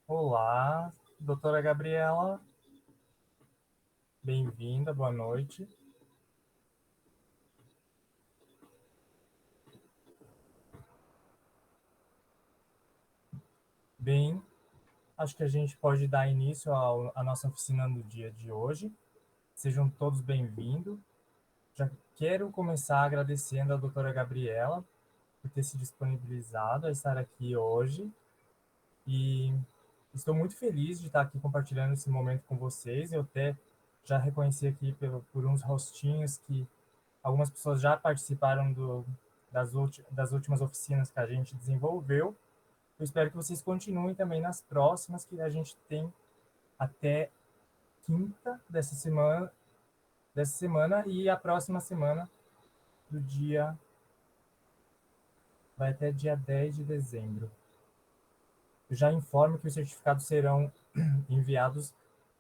Olá, doutora Gabriela, bem-vinda, boa noite. Bem, acho que a gente pode dar início à nossa oficina no dia de hoje. Sejam todos bem-vindos. Já quero começar agradecendo à doutora Gabriela por ter se disponibilizado a estar aqui hoje e estou muito feliz de estar aqui compartilhando esse momento com vocês. Eu até já reconheci aqui por uns rostinhos que algumas pessoas já participaram das últimas oficinas que a gente desenvolveu. Eu espero que vocês continuem também nas próximas, que a gente tem até quinta dessa semana e a próxima semana do dia vai até dia 10 de dezembro. Eu já informo que os certificados serão enviados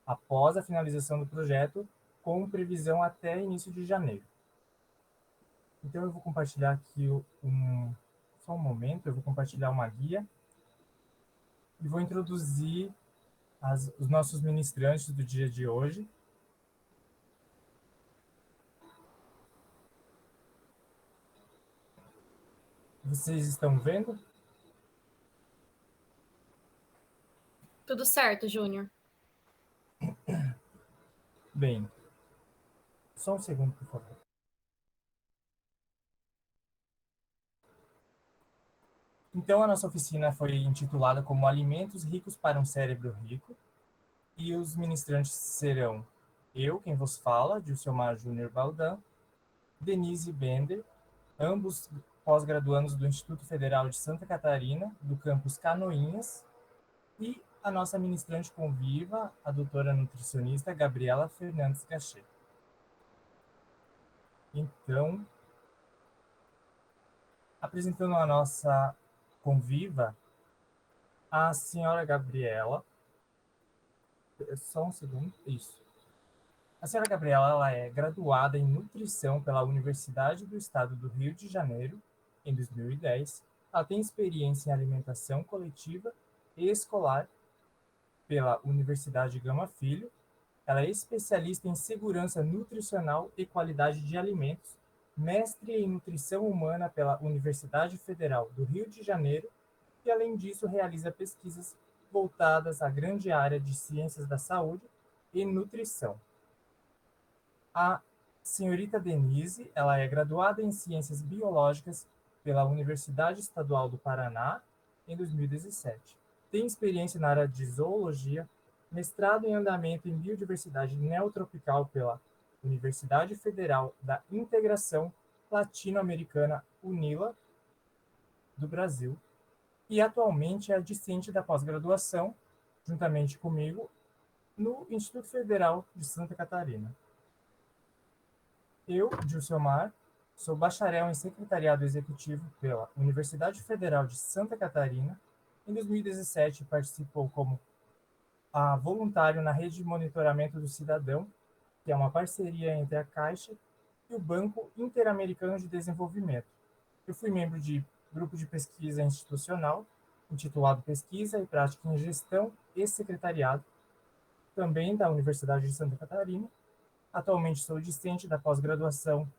após a finalização do projeto, com previsão até início de janeiro. Então eu vou compartilhar aqui só um momento, eu vou compartilhar uma guia e vou introduzir os nossos ministrantes do dia de hoje. Vocês estão vendo? Tudo certo, Júnior. Bem, só um segundo, por favor. Então, a nossa oficina foi intitulada como Alimentos Ricos para um Cérebro Rico, e os ministrantes serão eu, quem vos fala, Dilciomar Júnior Baldan, Denise Bender, ambos pós-graduandos do Instituto Federal de Santa Catarina, do campus Canoinhas, e a nossa ministrante conviva, a doutora nutricionista Gabriela Fernandes Gachet. Então, apresentando a nossa conviva, a senhora Gabriela. Só um segundo. Isso. A senhora Gabriela, ela é graduada em nutrição pela Universidade do Estado do Rio de Janeiro, em 2010. Ela tem experiência em alimentação coletiva e escolar pela Universidade Gama Filho. Ela é especialista em segurança nutricional e qualidade de alimentos, mestre em nutrição humana pela Universidade Federal do Rio de Janeiro e, além disso, realiza pesquisas voltadas à grande área de ciências da saúde e nutrição. A senhorita Denise, ela é graduada em ciências biológicas pela Universidade Estadual do Paraná em 2017. Tem experiência na área de zoologia, mestrado em andamento em biodiversidade neotropical pela Universidade Federal da Integração Latino-Americana, UNILA, do Brasil, e atualmente é discente da pós-graduação, juntamente comigo, no Instituto Federal de Santa Catarina. Eu, Gilcilmar, sou bacharel em Secretariado Executivo pela Universidade Federal de Santa Catarina. Em 2017, participou como voluntário na Rede de Monitoramento do Cidadão, que é uma parceria entre a Caixa e o Banco Interamericano de Desenvolvimento. Eu fui membro de grupo de pesquisa institucional, intitulado Pesquisa e Prática em Gestão e Secretariado, também da Universidade de Santa Catarina. Atualmente sou discente da pós-graduação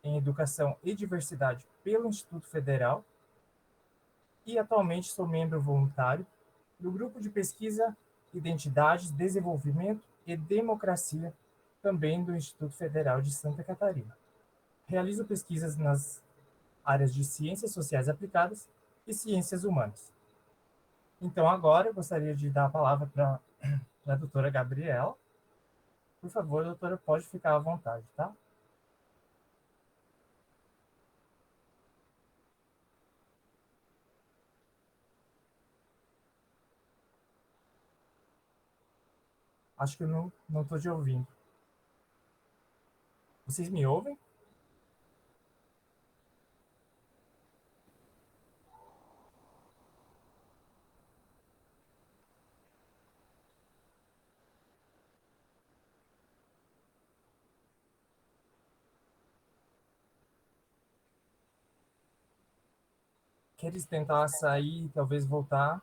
em Educação e Diversidade pelo Instituto Federal e atualmente sou membro voluntário do grupo de pesquisa Identidades, Desenvolvimento e Democracia, também do Instituto Federal de Santa Catarina. Realizo pesquisas nas áreas de ciências sociais aplicadas e ciências humanas. Então, agora eu gostaria de dar a palavra para a doutora Gabriela. Por favor, doutora, pode ficar à vontade, tá? Acho que eu não estou te ouvindo. Vocês me ouvem? queres tentar sair, talvez voltar?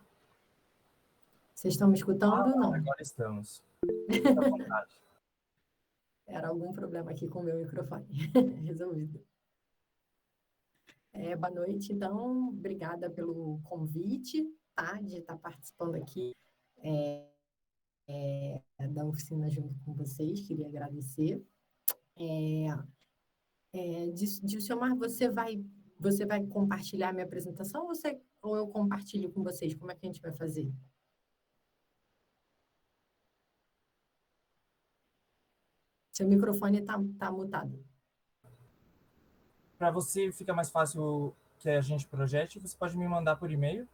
Vocês estão me escutando? Não. Agora estamos. Fica à vontade. Era algum problema aqui com o meu microfone. Resolvido. Boa noite, então. Obrigada pelo convite, tá? De estar participando aqui da oficina junto com vocês. Queria agradecer. Dilciomar, você vai compartilhar a minha apresentação ou eu compartilho com vocês? Como é que a gente vai fazer? Seu microfone tá mutado. Para você fica mais fácil que a gente projete, você pode me mandar por e-mail.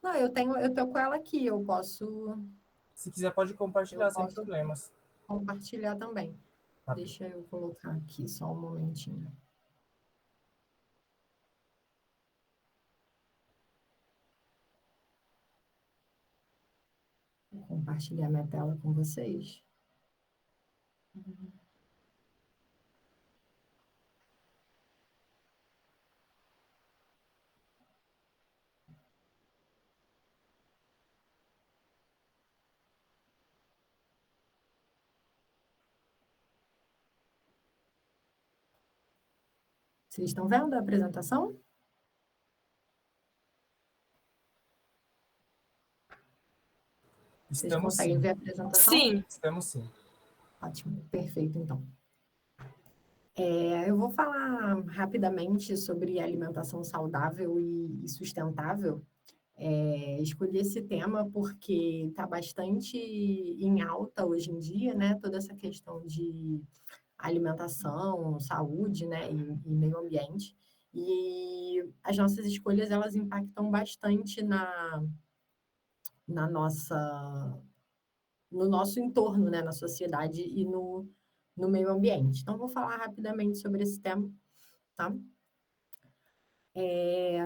Não, eu tô com ela aqui, eu posso... Se quiser, pode compartilhar sem problemas. Compartilhar também. Tá. Deixa eu colocar aqui só um momentinho. Vou compartilhar minha tela com vocês. Vocês estão vendo a apresentação? Vocês conseguem ver a apresentação? Sim. Estamos sim. Ótimo, perfeito, então. Eu vou falar rapidamente sobre alimentação saudável e sustentável. Escolhi esse tema porque está bastante em alta hoje em dia, né? Toda essa questão de alimentação, saúde, né? E meio ambiente. E as nossas escolhas, elas impactam bastante no nosso entorno, né? Na sociedade e no meio ambiente. Então, vou falar rapidamente sobre esse tema, tá?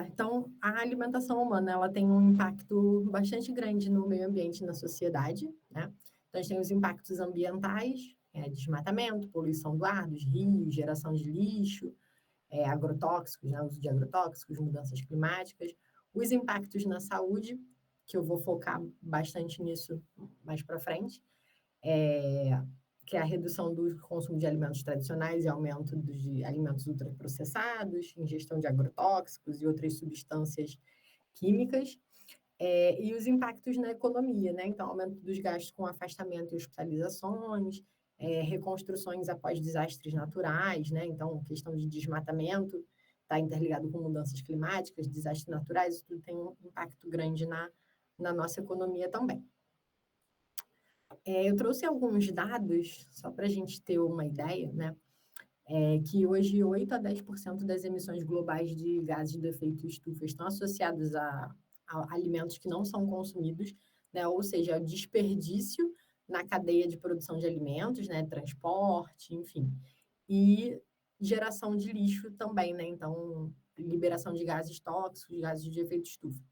Então, a alimentação humana, ela tem um impacto bastante grande no meio ambiente e na sociedade, né? Então, a gente tem os impactos ambientais, desmatamento, poluição do ar, dos rios, geração de lixo, agrotóxicos, né? Uso de agrotóxicos, mudanças climáticas, os impactos na saúde, que eu vou focar bastante nisso mais para frente, que é a redução do consumo de alimentos tradicionais e aumento de alimentos ultraprocessados, ingestão de agrotóxicos e outras substâncias químicas, e os impactos na economia, né? Então, aumento dos gastos com afastamento e hospitalizações, reconstruções após desastres naturais, né? Então, questão de desmatamento está interligado com mudanças climáticas, desastres naturais, isso tudo tem um impacto grande na nossa economia também. Eu trouxe alguns dados, só para a gente ter uma ideia, né? Que hoje 8 a 10% das emissões globais de gases de efeito estufa estão associadas a alimentos que não são consumidos, né? Ou seja, desperdício na cadeia de produção de alimentos, né? Transporte, enfim. E geração de lixo também, né? Então, liberação de gases tóxicos, gases de efeito estufa.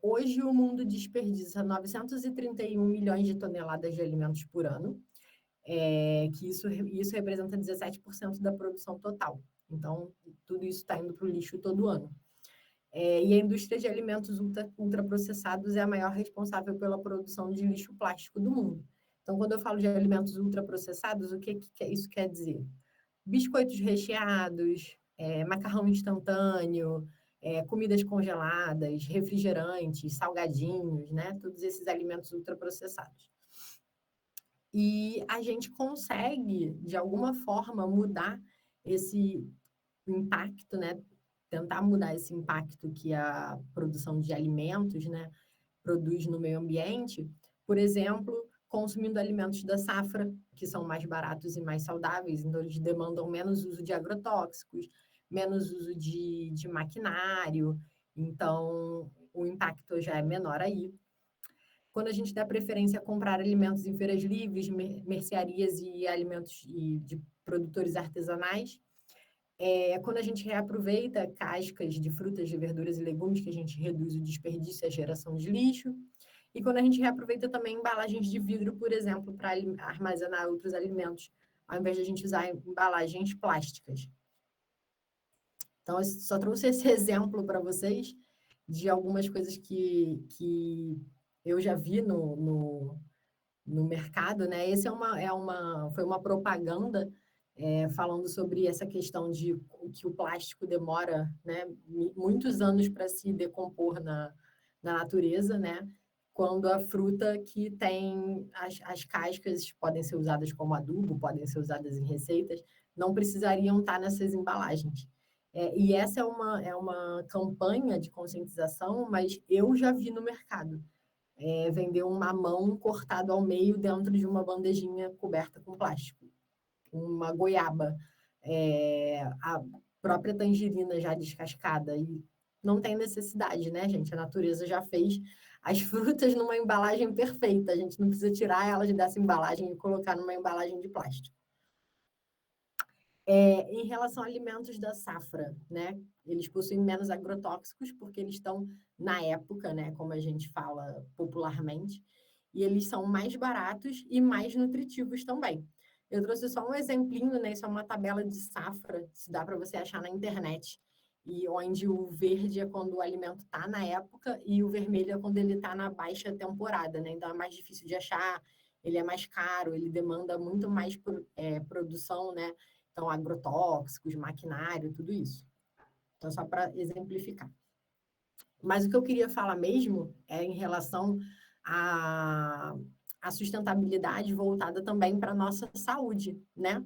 Hoje, o mundo desperdiça 931 milhões de toneladas de alimentos por ano, que isso representa 17% da produção total. Então, tudo isso está indo para o lixo todo ano. E a indústria de alimentos ultraprocessados é a maior responsável pela produção de lixo plástico do mundo. Então, quando eu falo de alimentos ultraprocessados, o que isso quer dizer? Biscoitos recheados, macarrão instantâneo, comidas congeladas, refrigerantes, salgadinhos, né? Todos esses alimentos ultraprocessados. E a gente consegue, de alguma forma, mudar esse impacto, né? Tentar mudar esse impacto que a produção de alimentos, né, produz no meio ambiente, por exemplo, consumindo alimentos da safra, que são mais baratos e mais saudáveis, então eles demandam menos uso de agrotóxicos, menos uso de maquinário, então o impacto já é menor aí. Quando a gente dá preferência a comprar alimentos em feiras livres, mercearias e alimentos de produtores artesanais, quando a gente reaproveita cascas de frutas, de verduras e legumes, que a gente reduz o desperdício e a geração de lixo, e quando a gente reaproveita também embalagens de vidro, por exemplo, para armazenar outros alimentos, ao invés de a gente usar embalagens plásticas. Então, eu só trouxe esse exemplo para vocês de algumas coisas que eu já vi no mercado, né? Esse foi uma propaganda falando sobre essa questão de que o plástico demora, né, muitos anos para se decompor na natureza, né? Quando a fruta que tem as cascas podem ser usadas como adubo, podem ser usadas em receitas, não precisariam estar nessas embalagens. E essa é uma campanha de conscientização, mas eu já vi no mercado vender um mamão cortado ao meio dentro de uma bandejinha coberta com plástico, uma goiaba, a própria tangerina já descascada, e não tem necessidade, né, gente? A natureza já fez as frutas numa embalagem perfeita, a gente não precisa tirar elas dessa embalagem e colocar numa embalagem de plástico. Em relação a alimentos da safra, né? Eles possuem menos agrotóxicos porque eles estão na época, né? Como a gente fala popularmente, e eles são mais baratos e mais nutritivos também. Eu trouxe só um exemplinho, né? Isso é uma tabela de safra, se dá para você achar na internet, e onde o verde é quando o alimento está na época e o vermelho é quando ele está na baixa temporada, né? Então é mais difícil de achar, ele é mais caro, ele demanda muito mais produção, né? Então, agrotóxicos, maquinário, tudo isso. Então, só para exemplificar. Mas o que eu queria falar mesmo é em relação à sustentabilidade voltada também para a nossa saúde, né?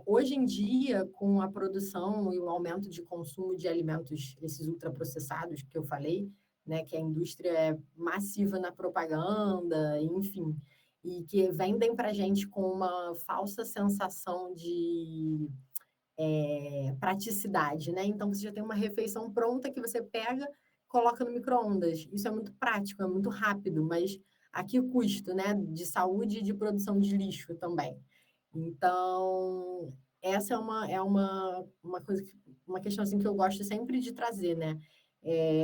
Hoje em dia, com a produção e o aumento de consumo de alimentos, esses ultraprocessados que eu falei, né, que a indústria é massiva na propaganda, enfim, e que vendem para a gente com uma falsa sensação de praticidade, né? Então, você já tem uma refeição pronta que você pega, coloca no micro-ondas. Isso é muito prático, é muito rápido, mas a que custo, né? De saúde e de produção de lixo também. Então, essa uma coisa, uma questão assim, que eu gosto sempre de trazer, né?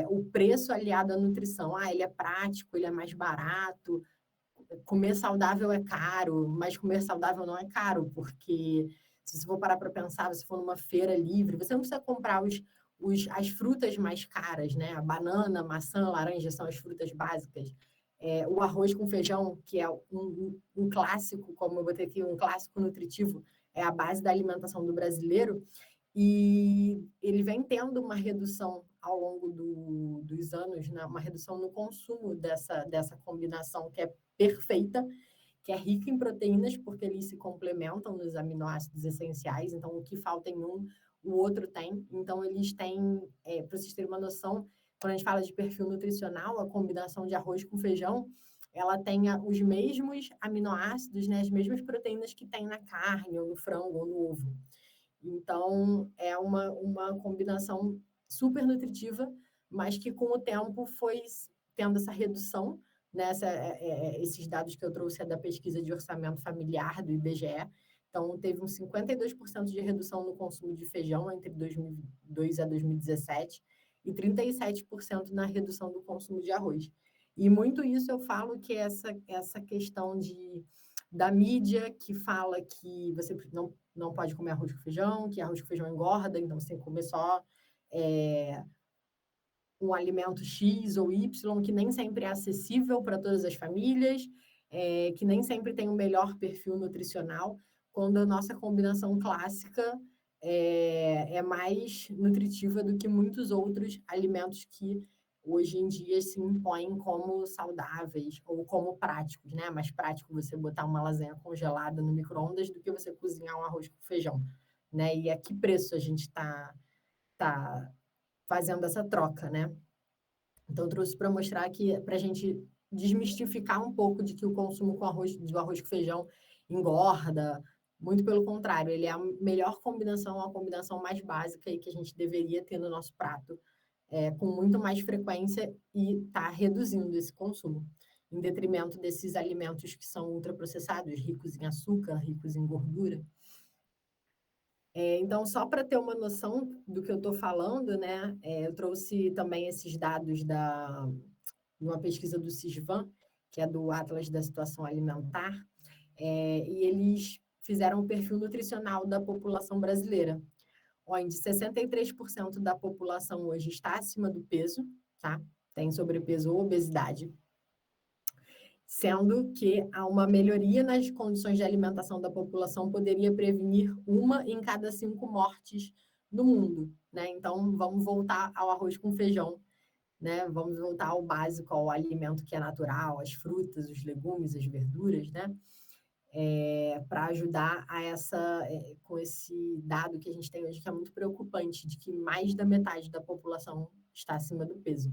O preço aliado à nutrição. Ah, ele é prático, ele é mais barato. Comer saudável é caro, mas comer saudável não é caro, porque se você for parar para pensar, se for numa feira livre, você não precisa comprar as frutas mais caras, né? A banana, maçã, laranja são as frutas básicas. O arroz com feijão, que é um clássico, como eu botei aqui, um clássico nutritivo, é a base da alimentação do brasileiro, e ele vem tendo uma redução ao longo dos anos, né? Uma redução no consumo dessa combinação que é perfeita, que é rica em proteínas, porque eles se complementam nos aminoácidos essenciais, então o que falta em um, o outro tem. Então, eles têm, para vocês terem uma noção, quando a gente fala de perfil nutricional, a combinação de arroz com feijão, ela tem os mesmos aminoácidos, né, as mesmas proteínas que tem na carne, ou no frango, ou no ovo. Então, é uma combinação super nutritiva, mas que com o tempo foi tendo essa redução, né? Esses dados que eu trouxe é da pesquisa de orçamento familiar do IBGE. Então, teve uns 52% de redução no consumo de feijão entre 2002 a 2017 e 37% na redução do consumo de arroz. E muito isso eu falo que essa questão da mídia que fala que você não pode comer arroz com feijão, que arroz com feijão engorda, então você tem que comer só um alimento X ou Y, que nem sempre é acessível para todas as famílias, que nem sempre tem o melhor perfil nutricional, quando a nossa combinação clássica é mais nutritiva do que muitos outros alimentos que hoje em dia se impõem como saudáveis ou como práticos, né? É mais prático você botar uma lasanha congelada no micro-ondas do que você cozinhar um arroz com feijão, né? E a que preço a gente tá fazendo essa troca, né? Então, eu trouxe para mostrar que, para a gente desmistificar um pouco de que o consumo do arroz com feijão engorda. Muito pelo contrário, ele é a melhor combinação, a combinação mais básica e que a gente deveria ter no nosso prato, com muito mais frequência, e está reduzindo esse consumo, em detrimento desses alimentos que são ultraprocessados, ricos em açúcar, ricos em gordura. Então, só para ter uma noção do que eu estou falando, né, eu trouxe também esses dados de uma pesquisa do CISVAN, que é do Atlas da Situação Alimentar, e eles fizeram um perfil nutricional da população brasileira. onde 63% da população hoje está acima do peso, tá? Tem sobrepeso ou obesidade, sendo que uma melhoria nas condições de alimentação da população poderia prevenir 1 em cada 5 mortes no mundo, né? Então, vamos voltar ao arroz com feijão, né? Vamos voltar ao básico, ao alimento que é natural, as frutas, os legumes, as verduras, né? Para ajudar com esse dado que a gente tem hoje, que é muito preocupante, de que mais da metade da população está acima do peso.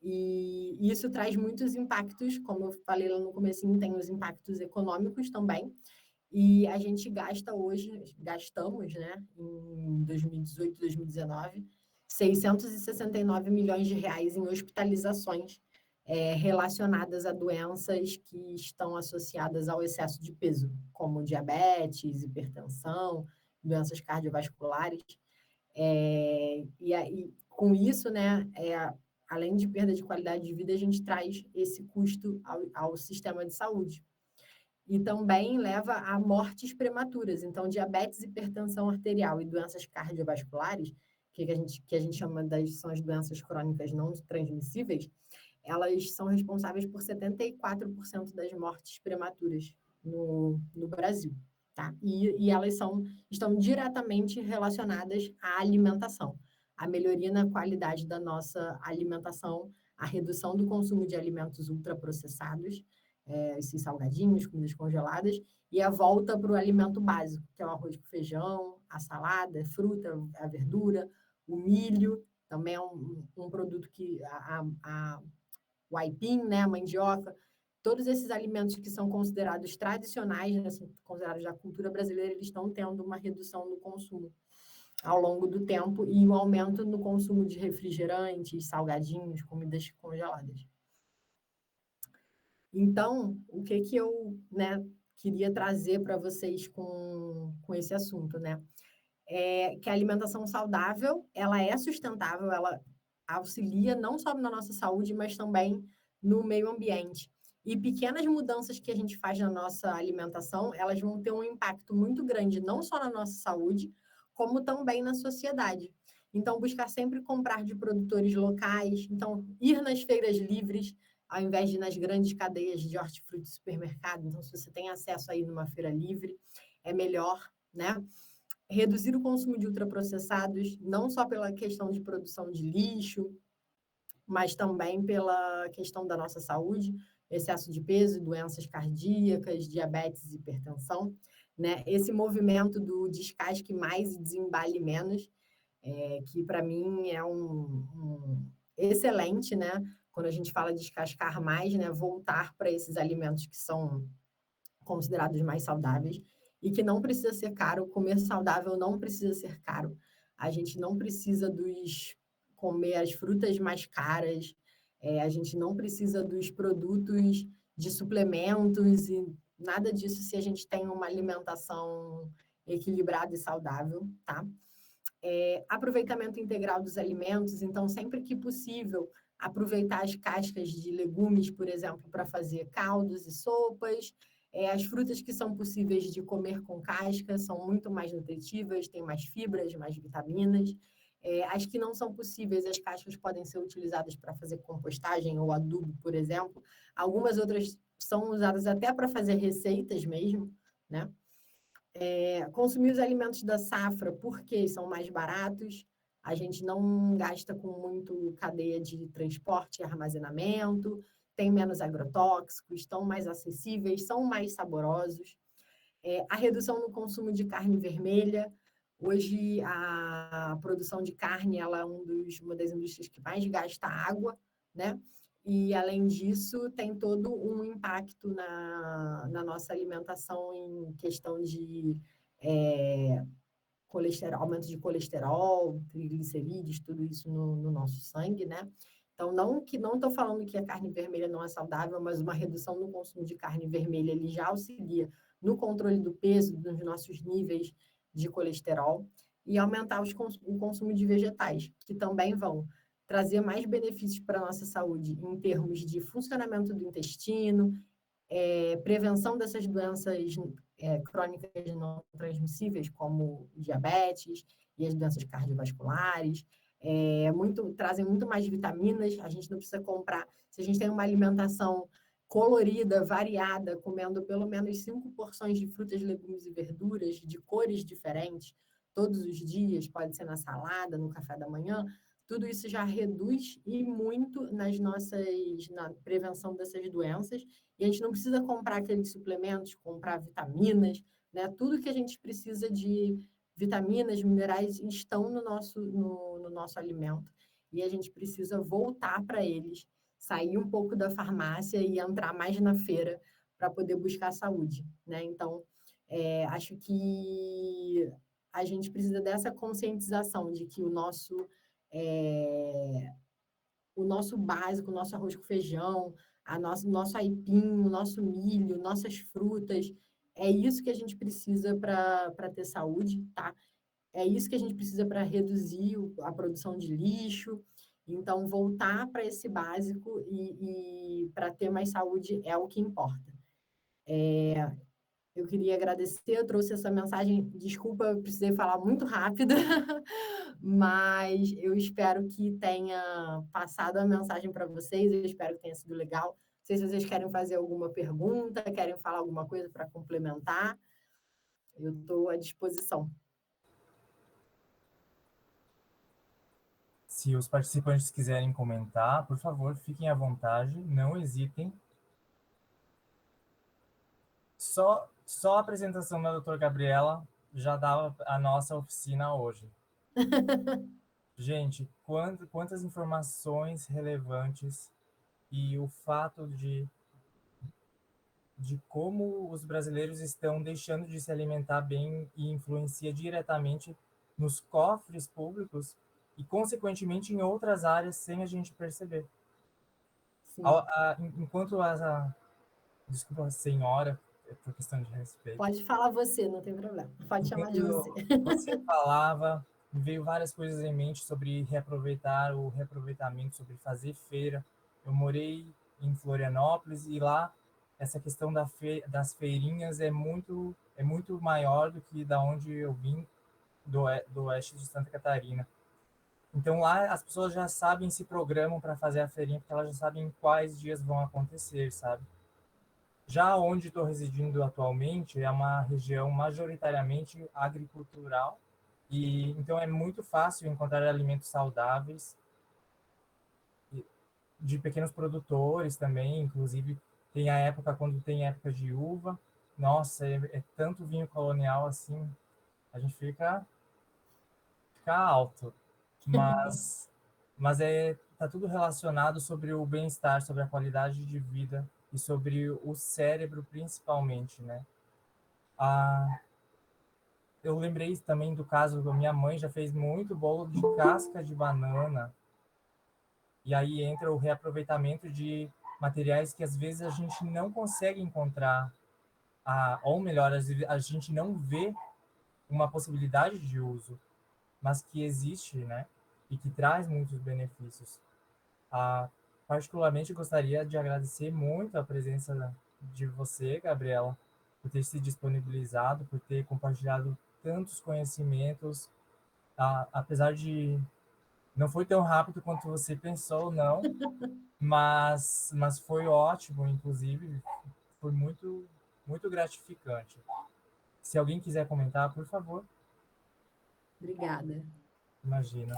E isso traz muitos impactos, como eu falei lá no comecinho, tem os impactos econômicos também, e a gente gastamos, né, em 2018, 2019, 669 milhões de reais em hospitalizações relacionadas a doenças que estão associadas ao excesso de peso, como diabetes, hipertensão, doenças cardiovasculares. E com isso, né, além de perda de qualidade de vida, a gente traz esse custo ao sistema de saúde. E também leva a mortes prematuras. Então, diabetes, hipertensão arterial e doenças cardiovasculares, que a gente chama são as doenças crônicas não transmissíveis, elas são responsáveis por 74% das mortes prematuras no Brasil. Tá? E elas estão diretamente relacionadas à alimentação. A melhoria na qualidade da nossa alimentação, a redução do consumo de alimentos ultraprocessados, esses salgadinhos, comidas congeladas, e a volta para o alimento básico, que é o arroz com feijão, a salada, a fruta, a verdura, o milho, também é um produto que o aipim, né, a mandioca, todos esses alimentos que são considerados tradicionais, né, são considerados da cultura brasileira, eles estão tendo uma redução no consumo ao longo do tempo e um aumento no consumo de refrigerantes, salgadinhos, comidas congeladas. Então, o que eu, né, queria trazer para vocês com esse assunto, né? É que a alimentação saudável, ela é sustentável, ela auxilia não só na nossa saúde, mas também no meio ambiente. E pequenas mudanças que a gente faz na nossa alimentação, elas vão ter um impacto muito grande, não só na nossa saúde, como também na sociedade. Então, buscar sempre comprar de produtores locais, então, ir nas feiras livres, ao invés de ir nas grandes cadeias de hortifruti e supermercado. Então, se você tem acesso aí numa feira livre, é melhor, né? Reduzir o consumo de ultraprocessados, não só pela questão de produção de lixo, mas também pela questão da nossa saúde, excesso de peso, doenças cardíacas, diabetes e hipertensão, né? Esse movimento do descasque mais e desembale menos, que para mim é um excelente, né? Quando a gente fala de descascar mais, né? Voltar para esses alimentos que são considerados mais saudáveis e que não precisa ser caro. Comer saudável não precisa ser caro. A gente não precisa comer as frutas mais caras, a gente não precisa dos produtos de suplementos e nada disso se a gente tem uma alimentação equilibrada e saudável, tá? Aproveitamento integral dos alimentos, então, sempre que possível, aproveitar as cascas de legumes, por exemplo, para fazer caldos e sopas. As frutas que são possíveis de comer com casca são muito mais nutritivas, têm mais fibras, mais vitaminas. As que não são possíveis, as cascas podem ser utilizadas para fazer compostagem ou adubo, por exemplo. Algumas outras são usadas até para fazer receitas mesmo, né? Consumir os alimentos da safra porque são mais baratos, a gente não gasta com muito cadeia de transporte e armazenamento, tem menos agrotóxicos, estão mais acessíveis, são mais saborosos. A redução no consumo de carne vermelha. Hoje, a produção de carne ela é uma das indústrias que mais gasta água, né? E, além disso, tem todo um impacto na nossa alimentação em questão de colesterol, aumento de colesterol, triglicerídeos, tudo isso no nosso sangue, né? Então, não estou falando que a carne vermelha não é saudável, mas uma redução no consumo de carne vermelha ele já auxilia no controle do peso, dos nossos níveis de colesterol, e aumentar o consumo de vegetais, que também vão trazer mais benefícios para a nossa saúde em termos de funcionamento do intestino, prevenção dessas doenças crônicas não transmissíveis, como diabetes, e as doenças cardiovasculares. Trazem muito mais vitaminas, a gente não precisa comprar. Se a gente tem uma alimentação colorida, variada, comendo pelo menos 5 porções de frutas, legumes e verduras de cores diferentes, todos os dias, pode ser na salada, no café da manhã, tudo isso já reduz e muito na prevenção dessas doenças. E a gente não precisa comprar aqueles suplementos, comprar vitaminas, né? Tudo que a gente precisa de vitaminas, minerais estão no nosso alimento. E a gente precisa voltar para eles, sair um pouco da farmácia e entrar mais na feira para poder buscar saúde, né? Então, acho que a gente precisa dessa conscientização de que o nosso básico, o nosso arroz com feijão, nosso aipim, o nosso milho, nossas frutas, é isso que a gente precisa para ter saúde, tá? É isso que a gente precisa para reduzir a produção de lixo. Então, voltar para esse básico e para ter mais saúde é o que importa. Eu queria agradecer, eu trouxe essa mensagem, desculpa, eu precisei falar muito rápido, mas eu espero que tenha passado a mensagem para vocês, eu espero que tenha sido legal. Não sei se vocês querem fazer alguma pergunta, querem falar alguma coisa para complementar, eu estou à disposição. Se os participantes quiserem comentar, por favor, fiquem à vontade, não hesitem. Só a apresentação da doutora Gabriela já dava a nossa oficina hoje. Gente, quantas informações relevantes e o fato de como os brasileiros estão deixando de se alimentar bem e influencia diretamente nos cofres públicos e, consequentemente, em outras áreas sem a gente perceber. Enquanto desculpa, a senhora, por questão de respeito. Pode falar você, não tem problema. Pode chamar de você. Você falava, me veio várias coisas em mente sobre reaproveitar, o reaproveitamento, sobre fazer feira. Eu morei em Florianópolis e lá essa questão das feirinhas é muito maior do que da onde eu vim, do oeste de Santa Catarina. Então lá as pessoas já sabem, se programam para fazer a feirinha, porque elas já sabem quais dias vão acontecer, sabe? Já onde estou residindo atualmente é uma região majoritariamente agricultural, e então é muito fácil encontrar alimentos saudáveis de pequenos produtores também, inclusive tem a época, quando tem época de uva, nossa, é tanto vinho colonial assim, a gente fica alto, mas tá tudo relacionado sobre o bem-estar, sobre a qualidade de vida e sobre o cérebro principalmente, né? Eu lembrei também do caso da minha mãe, já fez muito bolo de casca de banana, e aí entra o reaproveitamento de materiais que às vezes a gente não consegue encontrar, ou melhor, a gente não vê uma possibilidade de uso, mas que existe, né? E que traz muitos benefícios. Particularmente, gostaria de agradecer muito a presença de você, Gabriela, por ter se disponibilizado, por ter compartilhado tantos conhecimentos, apesar de não foi tão rápido quanto você pensou, não, mas foi ótimo, inclusive, foi muito, muito gratificante. Se alguém quiser comentar, por favor. Obrigada. Imagina.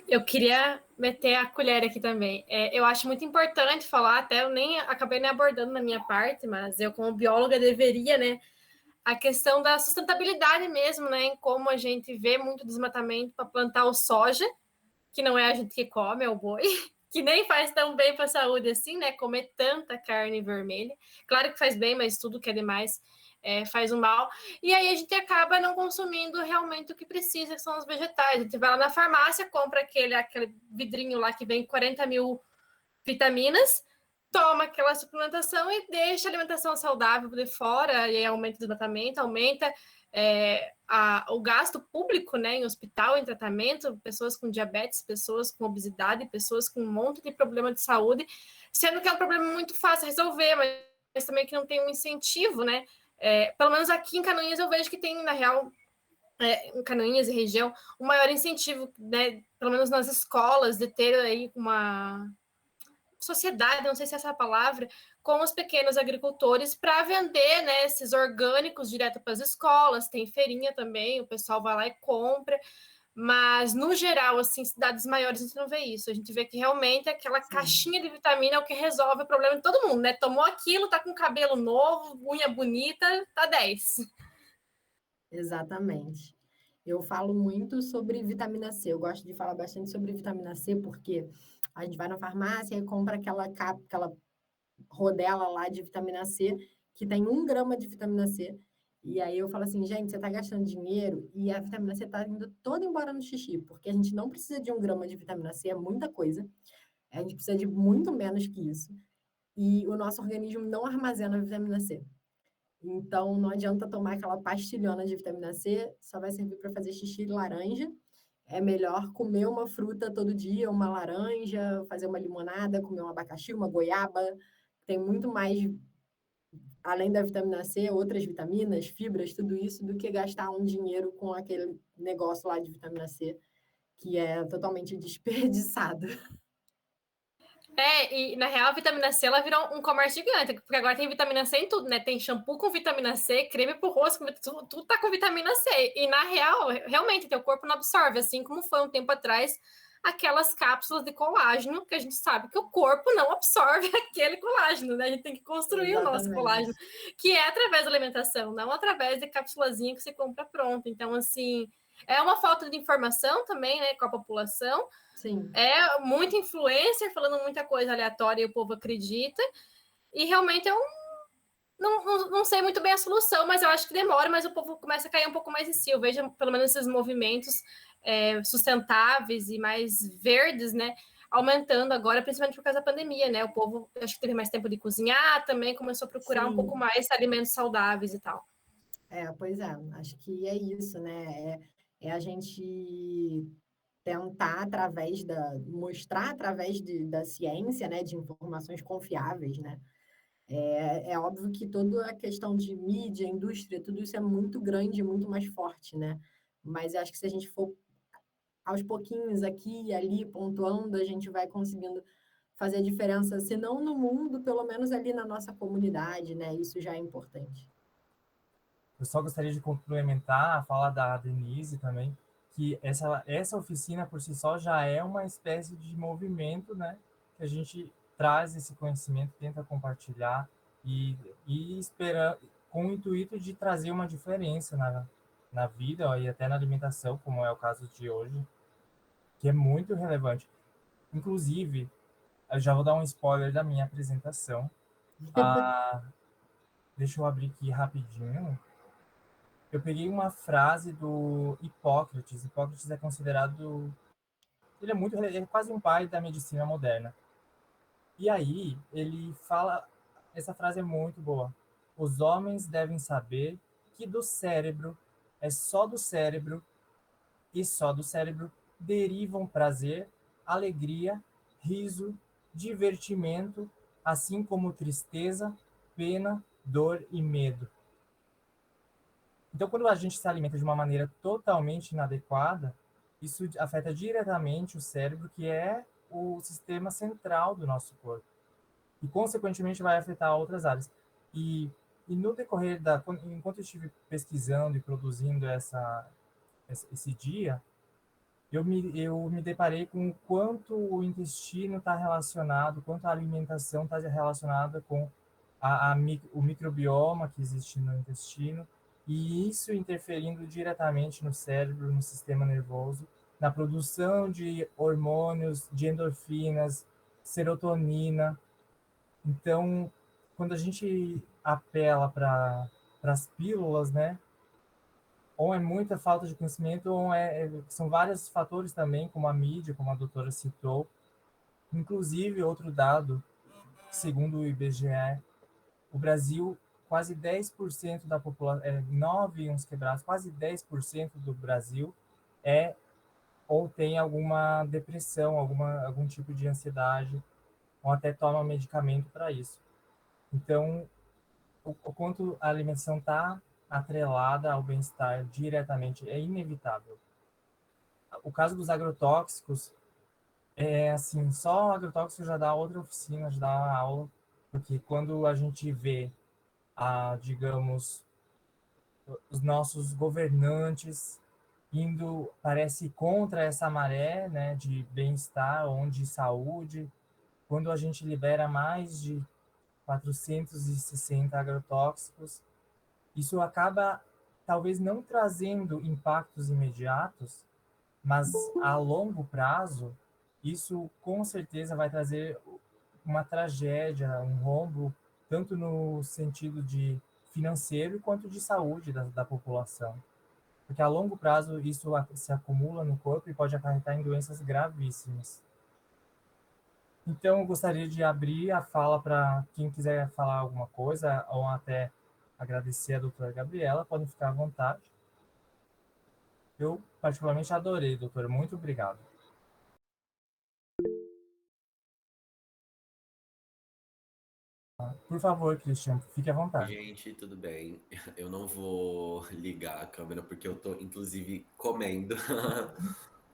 Eu queria meter a colher aqui também. Eu acho muito importante falar, até eu acabei nem abordando na minha parte, mas eu, como bióloga, deveria, né? A questão da sustentabilidade mesmo, né? Em como a gente vê muito desmatamento para plantar o soja, que não é a gente que come, é o boi, que nem faz tão bem para a saúde assim, né? Comer tanta carne vermelha. Claro que faz bem, mas tudo que é demais faz um mal. E aí a gente acaba não consumindo realmente o que precisa, que são os vegetais. A gente vai lá na farmácia, compra aquele vidrinho lá que vem 40 mil vitaminas, toma aquela suplementação e deixa a alimentação saudável de fora, e aí aumenta o desmatamento, aumenta o gasto público, né, em hospital, em tratamento, pessoas com diabetes, pessoas com obesidade, pessoas com um monte de problema de saúde, sendo que é um problema muito fácil de resolver, mas também que não tem um incentivo, né? Pelo menos aqui em Canoinhas eu vejo que tem, na real, em Canoinhas e região, o maior incentivo, né, pelo menos nas escolas, de ter aí uma sociedade, não sei se é essa a palavra, com os pequenos agricultores para vender, né, esses orgânicos direto para as escolas. Tem feirinha também, o pessoal vai lá e compra. Mas, no geral, assim, cidades maiores, a gente não vê isso. A gente vê que realmente aquela caixinha de vitamina é o que resolve o problema de todo mundo, né? Tomou aquilo, tá com cabelo novo, unha bonita, tá 10. Exatamente. Eu falo muito sobre vitamina C. Eu gosto de falar bastante sobre vitamina C porque a gente vai na farmácia e compra aquela rodela lá de vitamina C que tem 1 grama de vitamina C. E aí eu falo assim, gente, você está gastando dinheiro e a vitamina C está indo toda embora no xixi, porque a gente não precisa de 1 grama de vitamina C, é muita coisa. A gente precisa de muito menos que isso. E o nosso organismo não armazena a vitamina C. Então, não adianta tomar aquela pastilhona de vitamina C, só vai servir para fazer xixi laranja. É melhor comer uma fruta todo dia, uma laranja, fazer uma limonada, comer um abacaxi, uma goiaba. Tem muito mais, além da vitamina C, outras vitaminas, fibras, tudo isso, do que gastar um dinheiro com aquele negócio lá de vitamina C, que é totalmente desperdiçado. E na real a vitamina C ela virou um comércio gigante, porque agora tem vitamina C em tudo, né? Tem shampoo com vitamina C, creme pro rosto, tudo tá com vitamina C. E na real, realmente, teu corpo não absorve, assim como foi um tempo atrás aquelas cápsulas de colágeno, que a gente sabe que o corpo não absorve aquele colágeno, né? A gente tem que construir o nosso colágeno, que é através da alimentação, não através de cápsulazinha que você compra pronta. Então, assim, é uma falta de informação também, né, com a população. Sim. É muito influencer falando muita coisa aleatória e o povo acredita. E realmente eu não sei muito bem a solução, mas eu acho que demora, mas o povo começa a cair um pouco mais em si. Eu vejo pelo menos esses movimentos sustentáveis e mais verdes, né? Aumentando agora, principalmente por causa da pandemia, né? O povo acho que teve mais tempo de cozinhar, também começou a procurar um pouco mais alimentos saudáveis e tal. Pois é, acho que é isso, né? É a gente tentar mostrar através da ciência, né, de informações confiáveis, né? É óbvio que toda a questão de mídia, indústria, tudo isso é muito grande, muito mais forte, né? Mas acho que se a gente for aos pouquinhos aqui e ali, pontuando, a gente vai conseguindo fazer a diferença, se não no mundo, pelo menos ali na nossa comunidade, né? Isso já é importante. Eu só gostaria de complementar a fala da Denise também, que essa oficina por si só já é uma espécie de movimento, né? Que a gente traz esse conhecimento, tenta compartilhar e espera com o intuito de trazer uma diferença na vida ó, e até na alimentação, como é o caso de hoje, que é muito relevante. Inclusive, eu já vou dar um spoiler da minha apresentação. Deixa eu abrir aqui rapidinho. Eu peguei uma frase do Hipócrates. Hipócrates é considerado... ele é quase um pai da medicina moderna. E aí, ele fala... Essa frase é muito boa. Os homens devem saber que do cérebro, é só do cérebro, e só do cérebro, derivam prazer, alegria, riso, divertimento, assim como tristeza, pena, dor e medo. Então, quando a gente se alimenta de uma maneira totalmente inadequada, isso afeta diretamente o cérebro, que é o sistema central do nosso corpo. E, consequentemente, vai afetar outras áreas. E no decorrer enquanto eu estive pesquisando e produzindo esse dia, eu me deparei com o quanto o intestino está relacionado, quanto a alimentação está relacionada com o microbioma que existe no intestino, e isso interferindo diretamente no cérebro, no sistema nervoso, na produção de hormônios, de endorfinas, serotonina. Então, quando a gente apela para as pílulas, né? Ou é muita falta de conhecimento, ou são vários fatores também, como a mídia, como a doutora citou. Inclusive, outro dado, segundo o IBGE, o Brasil, quase 10% da população, 9 uns quebrados, quase 10% do Brasil ou tem alguma depressão, algum tipo de ansiedade, ou até toma medicamento para isso. Então, o quanto a alimentação está atrelada ao bem-estar diretamente, é inevitável. O caso dos agrotóxicos é assim, só agrotóxico já dá outra oficina, já dá uma aula, porque quando a gente vê, digamos, os nossos governantes indo, parece, contra essa maré, né, de bem-estar, onde saúde, quando a gente libera mais de 460 agrotóxicos, isso acaba talvez não trazendo impactos imediatos, mas a longo prazo, isso com certeza vai trazer uma tragédia, um rombo, tanto no sentido de financeiro quanto de saúde da população. Porque a longo prazo isso se acumula no corpo e pode acarretar em doenças gravíssimas. Então, eu gostaria de abrir a fala para quem quiser falar alguma coisa, ou até agradecer a doutora Gabriela, podem ficar à vontade. Eu particularmente adorei, doutora. Muito obrigado. Por favor, Cristian, fique à Oi, vontade. gente, tudo bem? Eu não vou ligar a câmera porque eu tô, inclusive, comendo.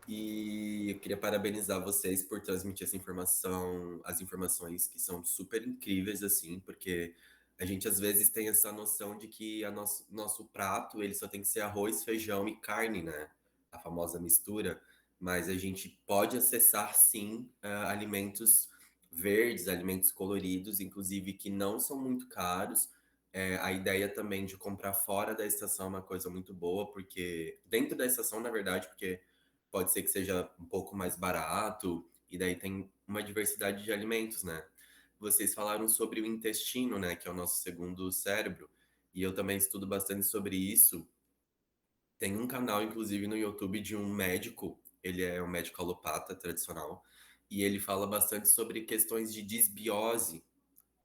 E eu queria parabenizar vocês por transmitir essa informação, as informações que são super incríveis, assim, porque a gente às vezes tem essa noção de que nosso prato ele só tem que ser arroz, feijão e carne, né? A famosa mistura. Mas a gente pode acessar, sim, alimentos verdes, alimentos coloridos, inclusive que não são muito caros. A ideia também de comprar fora da estação é uma coisa muito boa, porque dentro da estação, na verdade, porque pode ser que seja um pouco mais barato, e daí tem uma diversidade de alimentos, né? Vocês falaram sobre o intestino, né, que é o nosso segundo cérebro, e eu também estudo bastante sobre isso. Tem um canal, inclusive, no YouTube de um médico, ele é um médico alopata tradicional, e ele fala bastante sobre questões de disbiose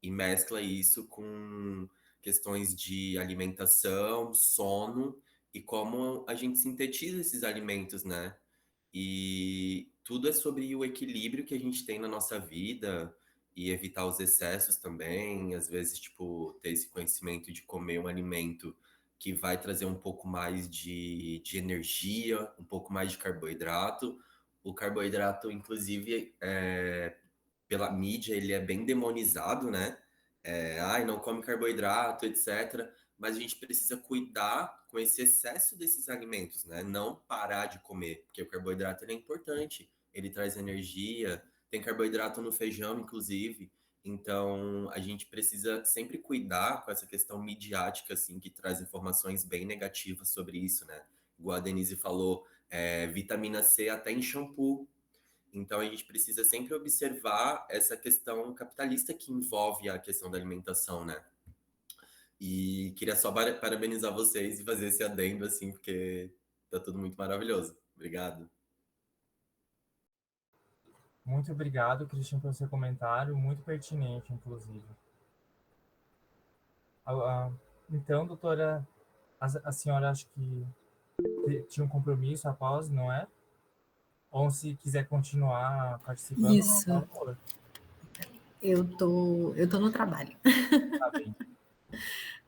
e mescla isso com questões de alimentação, sono e como a gente sintetiza esses alimentos, né? E tudo é sobre o equilíbrio que a gente tem na nossa vida e evitar os excessos também. Às vezes, tipo, ter esse conhecimento de comer um alimento que vai trazer um pouco mais de energia, um pouco mais de carboidrato. O carboidrato, inclusive, pela mídia, ele é bem demonizado, né? Ai, não come carboidrato, etc. Mas a gente precisa cuidar com esse excesso desses alimentos, né? Não parar de comer, porque o carboidrato ele é importante, ele traz energia, tem carboidrato no feijão, inclusive. Então, a gente precisa sempre cuidar com essa questão midiática, assim, que traz informações bem negativas sobre isso, né? Igual a Denise falou, vitamina C até em shampoo. Então a gente precisa sempre observar essa questão capitalista que envolve a questão da alimentação, né? E queria só parabenizar vocês e fazer esse adendo, assim, porque tá tudo muito maravilhoso. Obrigado. Muito obrigado, Cristian, pelo seu comentário, muito pertinente, inclusive. Então, doutora, a senhora acho que tinha um compromisso após, não é? Ou se quiser continuar participando, por Isso, favor. eu tô no trabalho. Tá bem.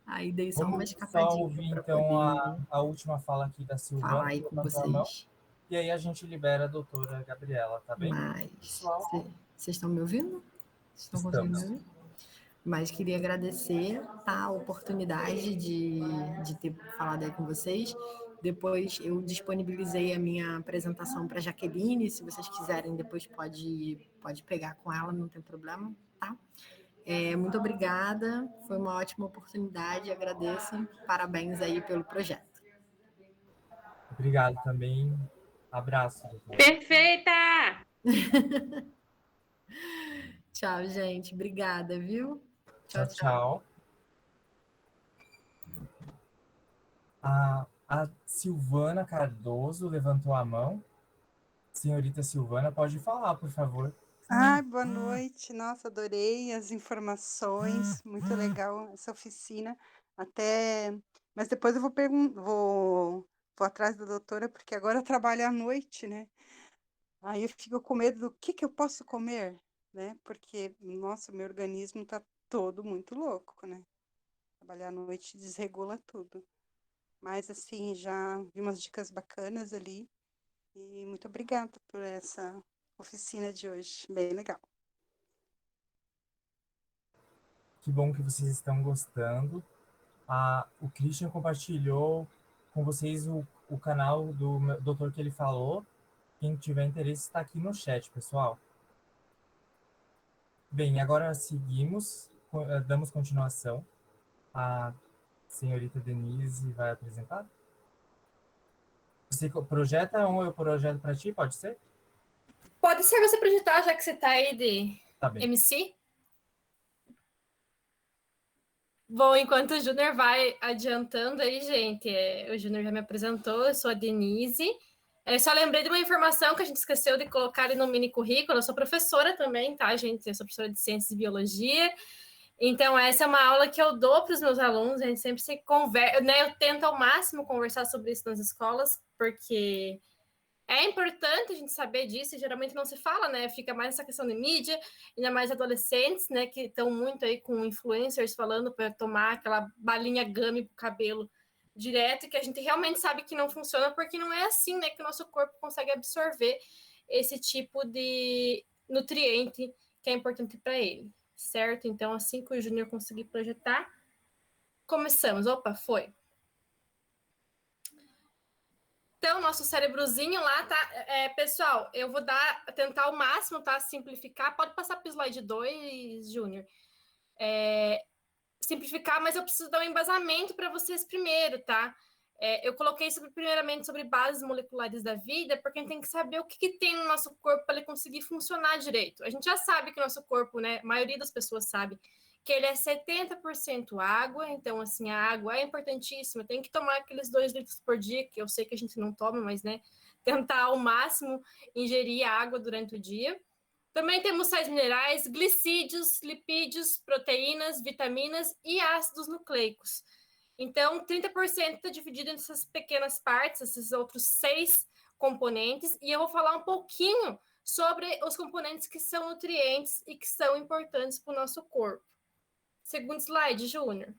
Aí dei só uma Vamos só escapadinha ouvir, para então, poder a última fala aqui da falar Silvana, aí que com levantou a mão, vocês. e aí a gente libera a doutora Gabriela, tá bem? Mas Pessoal, vocês estão me ouvindo? Estão conseguindo me estamos. ouvir? Mas queria agradecer a oportunidade de ter falado aí com vocês. Depois eu disponibilizei a minha apresentação para a Jaqueline, se vocês quiserem, depois pode pegar com ela, não tem problema, tá? Muito obrigada, foi uma ótima oportunidade, agradeço, parabéns aí pelo projeto. Obrigado também. Abraço, doutora. Perfeita! Tchau, gente, obrigada, viu? Tchau, Tchau, tchau. tchau. A Silvana Cardoso levantou a mão. Senhorita Silvana, pode falar, por favor. Ai, boa noite. Nossa, adorei as informações. Muito legal essa oficina. Até, mas depois eu vou atrás da doutora, porque agora eu trabalho à noite, né? Aí eu fico com medo do que eu posso comer, né? Porque, nossa, meu organismo tá todo muito louco, né? Trabalhar à noite desregula tudo. mas assim, já vi umas dicas bacanas ali. E muito obrigada por essa oficina de hoje, bem legal. Que bom que vocês estão gostando. O Christian compartilhou com vocês o canal do doutor que ele falou. Quem tiver interesse está aqui no chat, pessoal. Bem, agora seguimos, damos continuação. A senhorita Denise vai apresentar. Você projeta ou eu projeto para ti? Pode ser? Pode ser você projetar, já que você está aí de Tá bem. MC. Bom, enquanto o Júnior vai adiantando aí, gente, o Júnior já me apresentou, eu sou a Denise. Só lembrei de uma informação que a gente esqueceu de colocar ali no mini currículo. Eu sou professora também, tá, gente? Eu sou professora de Ciências e Biologia. Então, essa é uma aula que eu dou para os meus alunos. A gente sempre se conversa, né? Eu tento ao máximo conversar sobre isso nas escolas, porque é importante a gente saber disso, e geralmente não se fala, né? Fica mais essa questão de mídia, ainda mais adolescentes, né? Que estão muito aí com influencers falando para tomar aquela balinha gummy pro cabelo direto, que a gente realmente sabe que não funciona, porque não é assim, né? Que o nosso corpo consegue absorver esse tipo de nutriente que é importante para ele, certo? Então, assim que o Júnior conseguir projetar, começamos. Opa, foi. Então, nosso cérebrozinho lá, tá? Pessoal, eu vou tentar ao máximo, tá? Simplificar. Pode passar para o slide 2, Júnior. Simplificar, mas eu preciso dar um embasamento para vocês primeiro, tá? Eu coloquei primeiramente sobre bases moleculares da vida, porque a gente tem que saber o que tem no nosso corpo para ele conseguir funcionar direito. A gente já sabe que o nosso corpo, né? A maioria das pessoas sabe que ele é 70% água, então, assim, a água é importantíssima, tem que tomar aqueles 2 litros por dia, que eu sei que a gente não toma, mas, né, tentar ao máximo ingerir água durante o dia. Também temos sais minerais, glicídios, lipídios, proteínas, vitaminas e ácidos nucleicos. Então, 30% está dividido nessas pequenas partes, esses outros 6 componentes, e eu vou falar um pouquinho sobre os componentes que são nutrientes e que são importantes para o nosso corpo. Segundo slide, Júnior.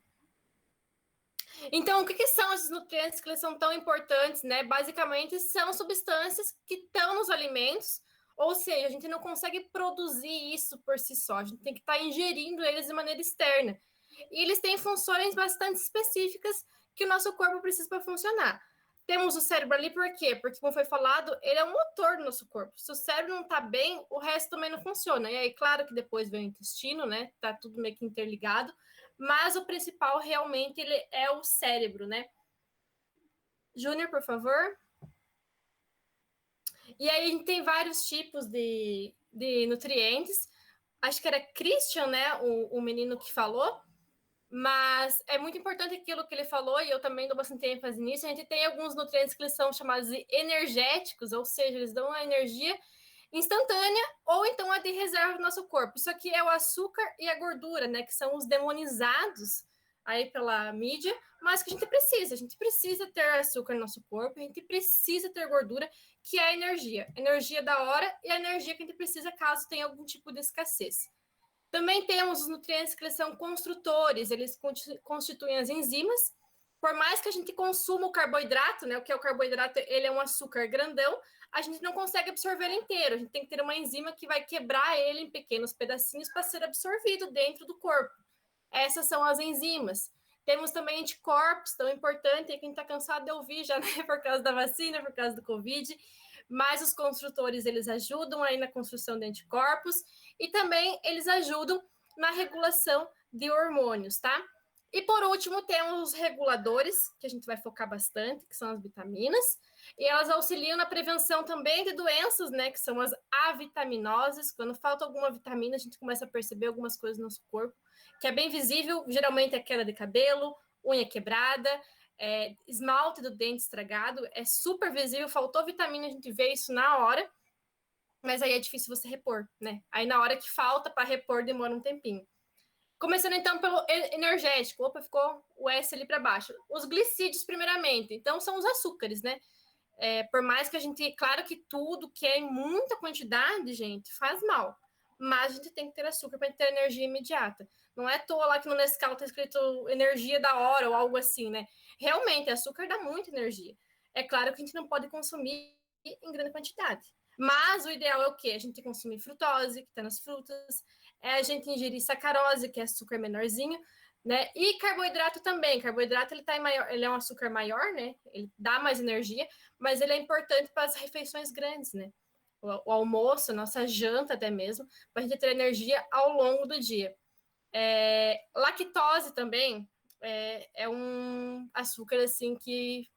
Então, o que são esses nutrientes que eles são tão importantes, né? Basicamente, são substâncias que estão nos alimentos, ou seja, a gente não consegue produzir isso por si só, a gente tem que estar ingerindo eles de maneira externa. E eles têm funções bastante específicas que o nosso corpo precisa para funcionar. Temos o cérebro ali por quê? Porque, como foi falado, ele é o motor do nosso corpo. Se o cérebro não está bem, o resto também não funciona. E aí, claro que depois vem o intestino, né? Tá tudo meio que interligado. Mas o principal, realmente, ele é o cérebro, né? Júnior, por favor. E aí, a gente tem vários tipos de nutrientes. Acho que era Christian, né? O menino que falou. Mas é muito importante aquilo que ele falou, e eu também dou bastante ênfase nisso. A gente tem alguns nutrientes que eles são chamados de energéticos, ou seja, eles dão uma energia instantânea ou então a de reserva do nosso corpo. Isso aqui é o açúcar e a gordura, né? Que são os demonizados aí pela mídia, mas que a gente precisa ter açúcar no nosso corpo, a gente precisa ter gordura, que é a energia da hora e a energia que a gente precisa caso tenha algum tipo de escassez. Também temos os nutrientes que eles são construtores, eles constituem as enzimas. Por mais que a gente consuma o carboidrato, né, o que é o carboidrato, ele é um açúcar grandão, a gente não consegue absorver ele inteiro. A gente tem que ter uma enzima que vai quebrar ele em pequenos pedacinhos para ser absorvido dentro do corpo. Essas são as enzimas. Temos também anticorpos, tão importante, e quem está cansado de ouvir já, né, por causa da vacina, por causa do Covid, mas os construtores, eles ajudam aí na construção de anticorpos e também eles ajudam na regulação de hormônios, tá? E por último, temos os reguladores, que a gente vai focar bastante, que são as vitaminas, e elas auxiliam na prevenção também de doenças, né, que são as avitaminoses. Quando falta alguma vitamina, a gente começa a perceber algumas coisas no nosso corpo, que é bem visível, geralmente é queda de cabelo, unha quebrada, esmalte do dente estragado, é super visível, faltou vitamina, a gente vê isso na hora, mas aí é difícil você repor, né? Aí na hora que falta para repor demora um tempinho. Começando então pelo energético, opa, ficou o S ali para baixo. Os glicídios primeiramente, então são os açúcares, né? Por mais que a gente, claro que tudo que é em muita quantidade, gente, faz mal. mas a gente tem que ter açúcar para ter energia imediata. Não é à toa lá que no Nescau está escrito energia da hora ou algo assim, né? Realmente, açúcar dá muita energia. É claro que a gente não pode consumir em grande quantidade. Mas o ideal é o quê? A gente consumir frutose, que está nas frutas, a gente ingerir sacarose, que é açúcar menorzinho, né? E carboidrato também. Carboidrato ele é um açúcar maior, né? Ele dá mais energia, mas ele é importante para as refeições grandes, né? O almoço, a nossa janta até mesmo, para a gente ter energia ao longo do dia. Lactose também é um açúcar assim que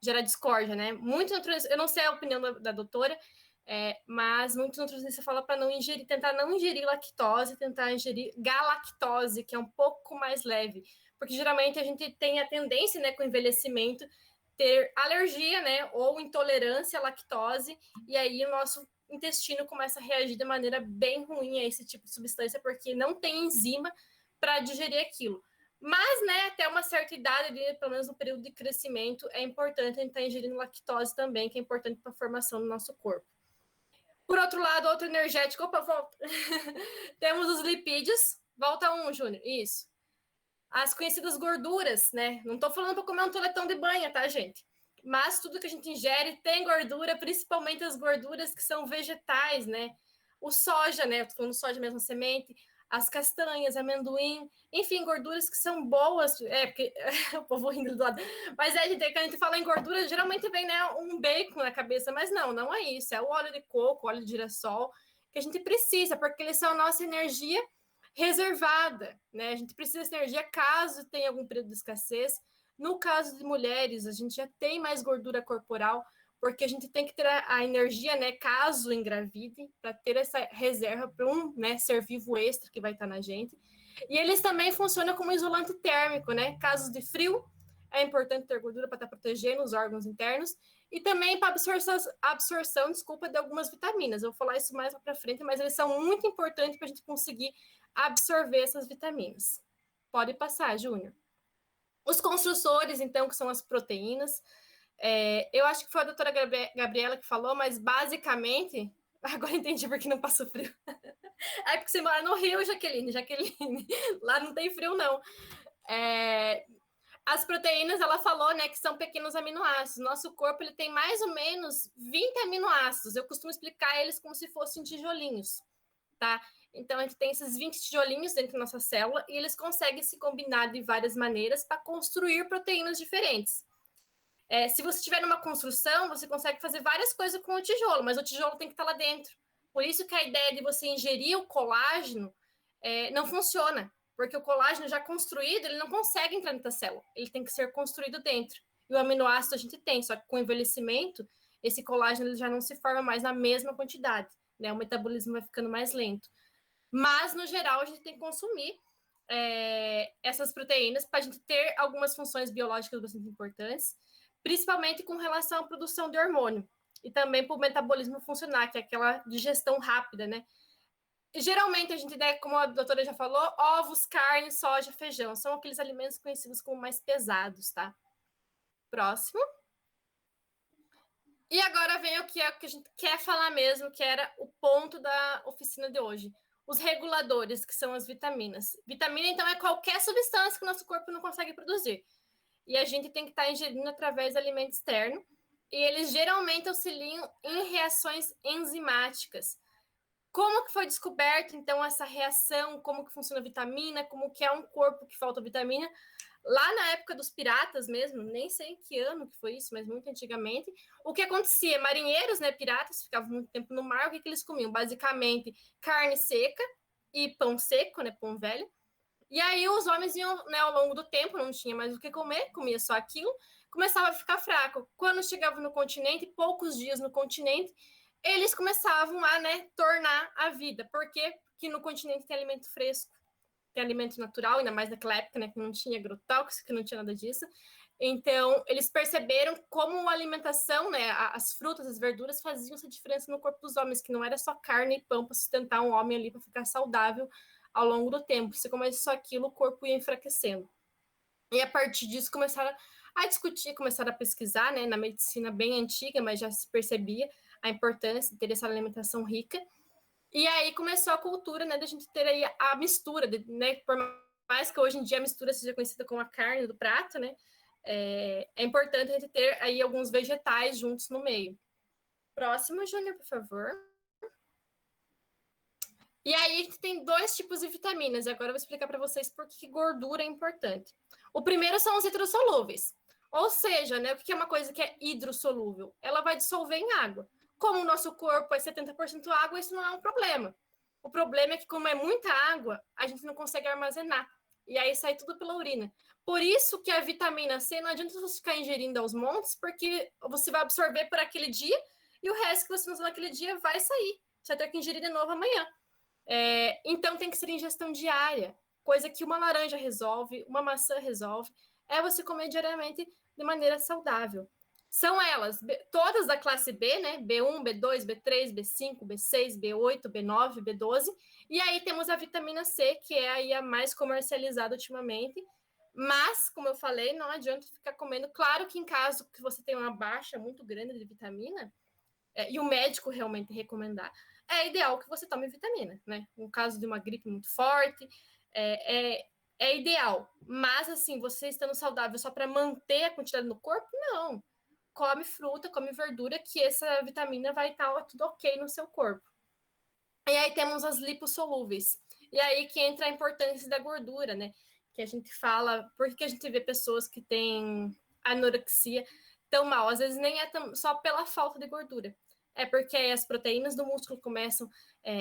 gera discórdia, né? Muito eu não sei a opinião da doutora, mas muitos nutricionistas falam para tentar não ingerir lactose, tentar ingerir galactose, que é um pouco mais leve, porque geralmente a gente tem a tendência, né, com o envelhecimento, ter alergia, né, ou intolerância à lactose, e aí o nosso intestino começa a reagir de maneira bem ruim a esse tipo de substância, porque não tem enzima para digerir aquilo. Mas, né, até uma certa idade, ali, pelo menos no período de crescimento, é importante a gente estar ingerindo lactose também, que é importante para a formação do nosso corpo. Por outro lado, outro energético, opa, volta. Temos os lipídios. Volta um, Júnior, isso. As conhecidas gorduras, né? Não estou falando para comer um toletão de banha, tá, gente? Mas tudo que a gente ingere tem gordura, principalmente as gorduras que são vegetais, né? O soja, né? Eu tô falando soja mesmo, semente, as castanhas, amendoim, enfim, gorduras que são boas, porque o povo rindo do lado. Mas gente, quando a gente fala em gordura, geralmente vem, né, um bacon na cabeça, mas não é isso, é o óleo de coco, óleo de girassol, que a gente precisa, porque eles são a nossa energia reservada, né? A gente precisa dessa energia caso tenha algum período de escassez. No caso de mulheres, a gente já tem mais gordura corporal, porque a gente tem que ter a energia, né, caso engravide, para ter essa reserva para um, né, ser vivo extra que vai estar na gente. E eles também funcionam como isolante térmico, né? Casos de frio, é importante ter gordura para estar protegendo os órgãos internos e também para absorção, de algumas vitaminas. Eu vou falar isso mais para frente, mas eles são muito importantes para a gente conseguir absorver essas vitaminas. Pode passar, Júnior. Os construtores, então, que são as proteínas. Eu acho que foi a doutora Gabriela que falou, mas basicamente, agora entendi por que não passa frio. É porque você mora no Rio, Jaqueline. Lá não tem frio, não. As proteínas, ela falou, né, que são pequenos aminoácidos. Nosso corpo ele tem mais ou menos 20 aminoácidos. Eu costumo explicar eles como se fossem tijolinhos, tá? Então, a gente tem esses 20 tijolinhos dentro da nossa célula e eles conseguem se combinar de várias maneiras para construir proteínas diferentes. Se você estiver numa construção, você consegue fazer várias coisas com o tijolo, mas o tijolo tem que estar lá dentro. Por isso que a ideia de você ingerir o colágeno não funciona, porque o colágeno já construído, ele não consegue entrar dentro da célula, ele tem que ser construído dentro. E o aminoácido a gente tem, só que com o envelhecimento, esse colágeno ele já não se forma mais na mesma quantidade, né? O metabolismo vai ficando mais lento. Mas, no geral, a gente tem que consumir essas proteínas para a gente ter algumas funções biológicas bastante importantes, principalmente com relação à produção de hormônio e também para o metabolismo funcionar, que é aquela digestão rápida, né? Geralmente, a gente, né, como a doutora já falou, ovos, carne, soja, feijão, são aqueles alimentos conhecidos como mais pesados, tá? Próximo. E agora vem o que a gente quer falar mesmo, que era o ponto da oficina de hoje. Os reguladores, que são as vitaminas. Vitamina, então, é qualquer substância que o nosso corpo não consegue produzir. E a gente tem que estar ingerindo através do alimento externo. E eles geralmente auxiliam em reações enzimáticas. Como que foi descoberto, então, essa reação? Como que funciona a vitamina? Como que é um corpo que falta vitamina? Lá na época dos piratas mesmo, nem sei em que ano que foi isso, mas muito antigamente, o que acontecia? Marinheiros, né, piratas, ficavam muito tempo no mar, o que eles comiam? Basicamente, carne seca e pão seco, né, pão velho. E aí os homens iam, né, ao longo do tempo, não tinha mais o que comer, comia só aquilo, começava a ficar fraco. Quando chegava no continente, poucos dias no continente, eles começavam a, né, tornar a vida. Por quê? Porque no continente tem alimento fresco, tem alimento natural, ainda mais naquela época, né, que não tinha agrotóxico, que não tinha nada disso. Então, eles perceberam como a alimentação, né, as frutas, as verduras faziam essa diferença no corpo dos homens, que não era só carne e pão para sustentar um homem ali para ficar saudável ao longo do tempo. Se comesse só aquilo, o corpo ia enfraquecendo. E a partir disso começaram a discutir, começaram a pesquisar, né, na medicina bem antiga, mas já se percebia a importância de ter essa alimentação rica. E aí começou a cultura, né, da gente ter aí a mistura, né, por mais que hoje em dia a mistura seja conhecida como a carne do prato, né, é importante a gente ter aí alguns vegetais juntos no meio. Próximo, Júnior, por favor. E aí a gente tem 2 tipos de vitaminas, e agora eu vou explicar para vocês por que gordura é importante. O primeiro são os hidrossolúveis, ou seja, né, o que é uma coisa que é hidrossolúvel? Ela vai dissolver em água. Como o nosso corpo é 70% água, isso não é um problema. O problema é que, como é muita água, a gente não consegue armazenar. E aí sai tudo pela urina. Por isso que a vitamina C não adianta você ficar ingerindo aos montes, porque você vai absorver por aquele dia e o resto que você não usou naquele dia vai sair. Você vai ter que ingerir de novo amanhã. Então tem que ser ingestão diária, coisa que uma laranja resolve, uma maçã resolve, é você comer diariamente de maneira saudável. São elas, todas da classe B, né? B1, B2, B3, B5, B6, B8, B9, B12. E aí temos a vitamina C, que é aí a mais comercializada ultimamente. Mas, como eu falei, não adianta ficar comendo. Claro que em caso que você tenha uma baixa muito grande de vitamina, e o médico realmente recomendar, é ideal que você tome vitamina, né? No caso de uma gripe muito forte, é ideal. Mas, assim, você estando saudável só para manter a quantidade no corpo, não. Come fruta, come verdura, que essa vitamina vai estar tudo ok no seu corpo. E aí temos as lipossolúveis. E aí que entra a importância da gordura, né? Que a gente fala, porque a gente vê pessoas que têm anorexia tão mal, às vezes nem é só pela falta de gordura, é porque as proteínas do músculo começam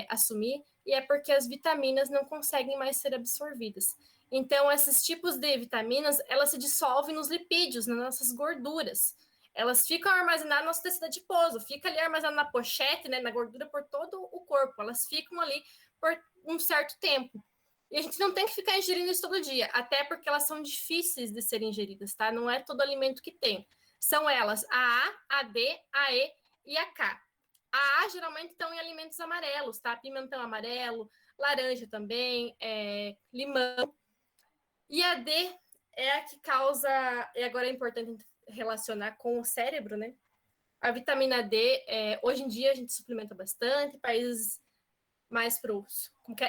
a sumir e é porque as vitaminas não conseguem mais ser absorvidas. Então, esses tipos de vitaminas, elas se dissolvem nos lipídios, nas nossas gorduras. Elas ficam armazenadas no nosso tecido adiposo, fica ali armazenado na pochete, né, na gordura por todo o corpo. Elas ficam ali por um certo tempo. E a gente não tem que ficar ingerindo isso todo dia, até porque elas são difíceis de serem ingeridas, tá? Não é todo alimento que tem. São elas a A, D, a E e a K. A A geralmente estão em alimentos amarelos, tá? Pimentão amarelo, laranja também, limão. E a D é a que causa, e agora é importante relacionar com o cérebro, né? A vitamina D, hoje em dia a gente suplementa bastante, países mais para o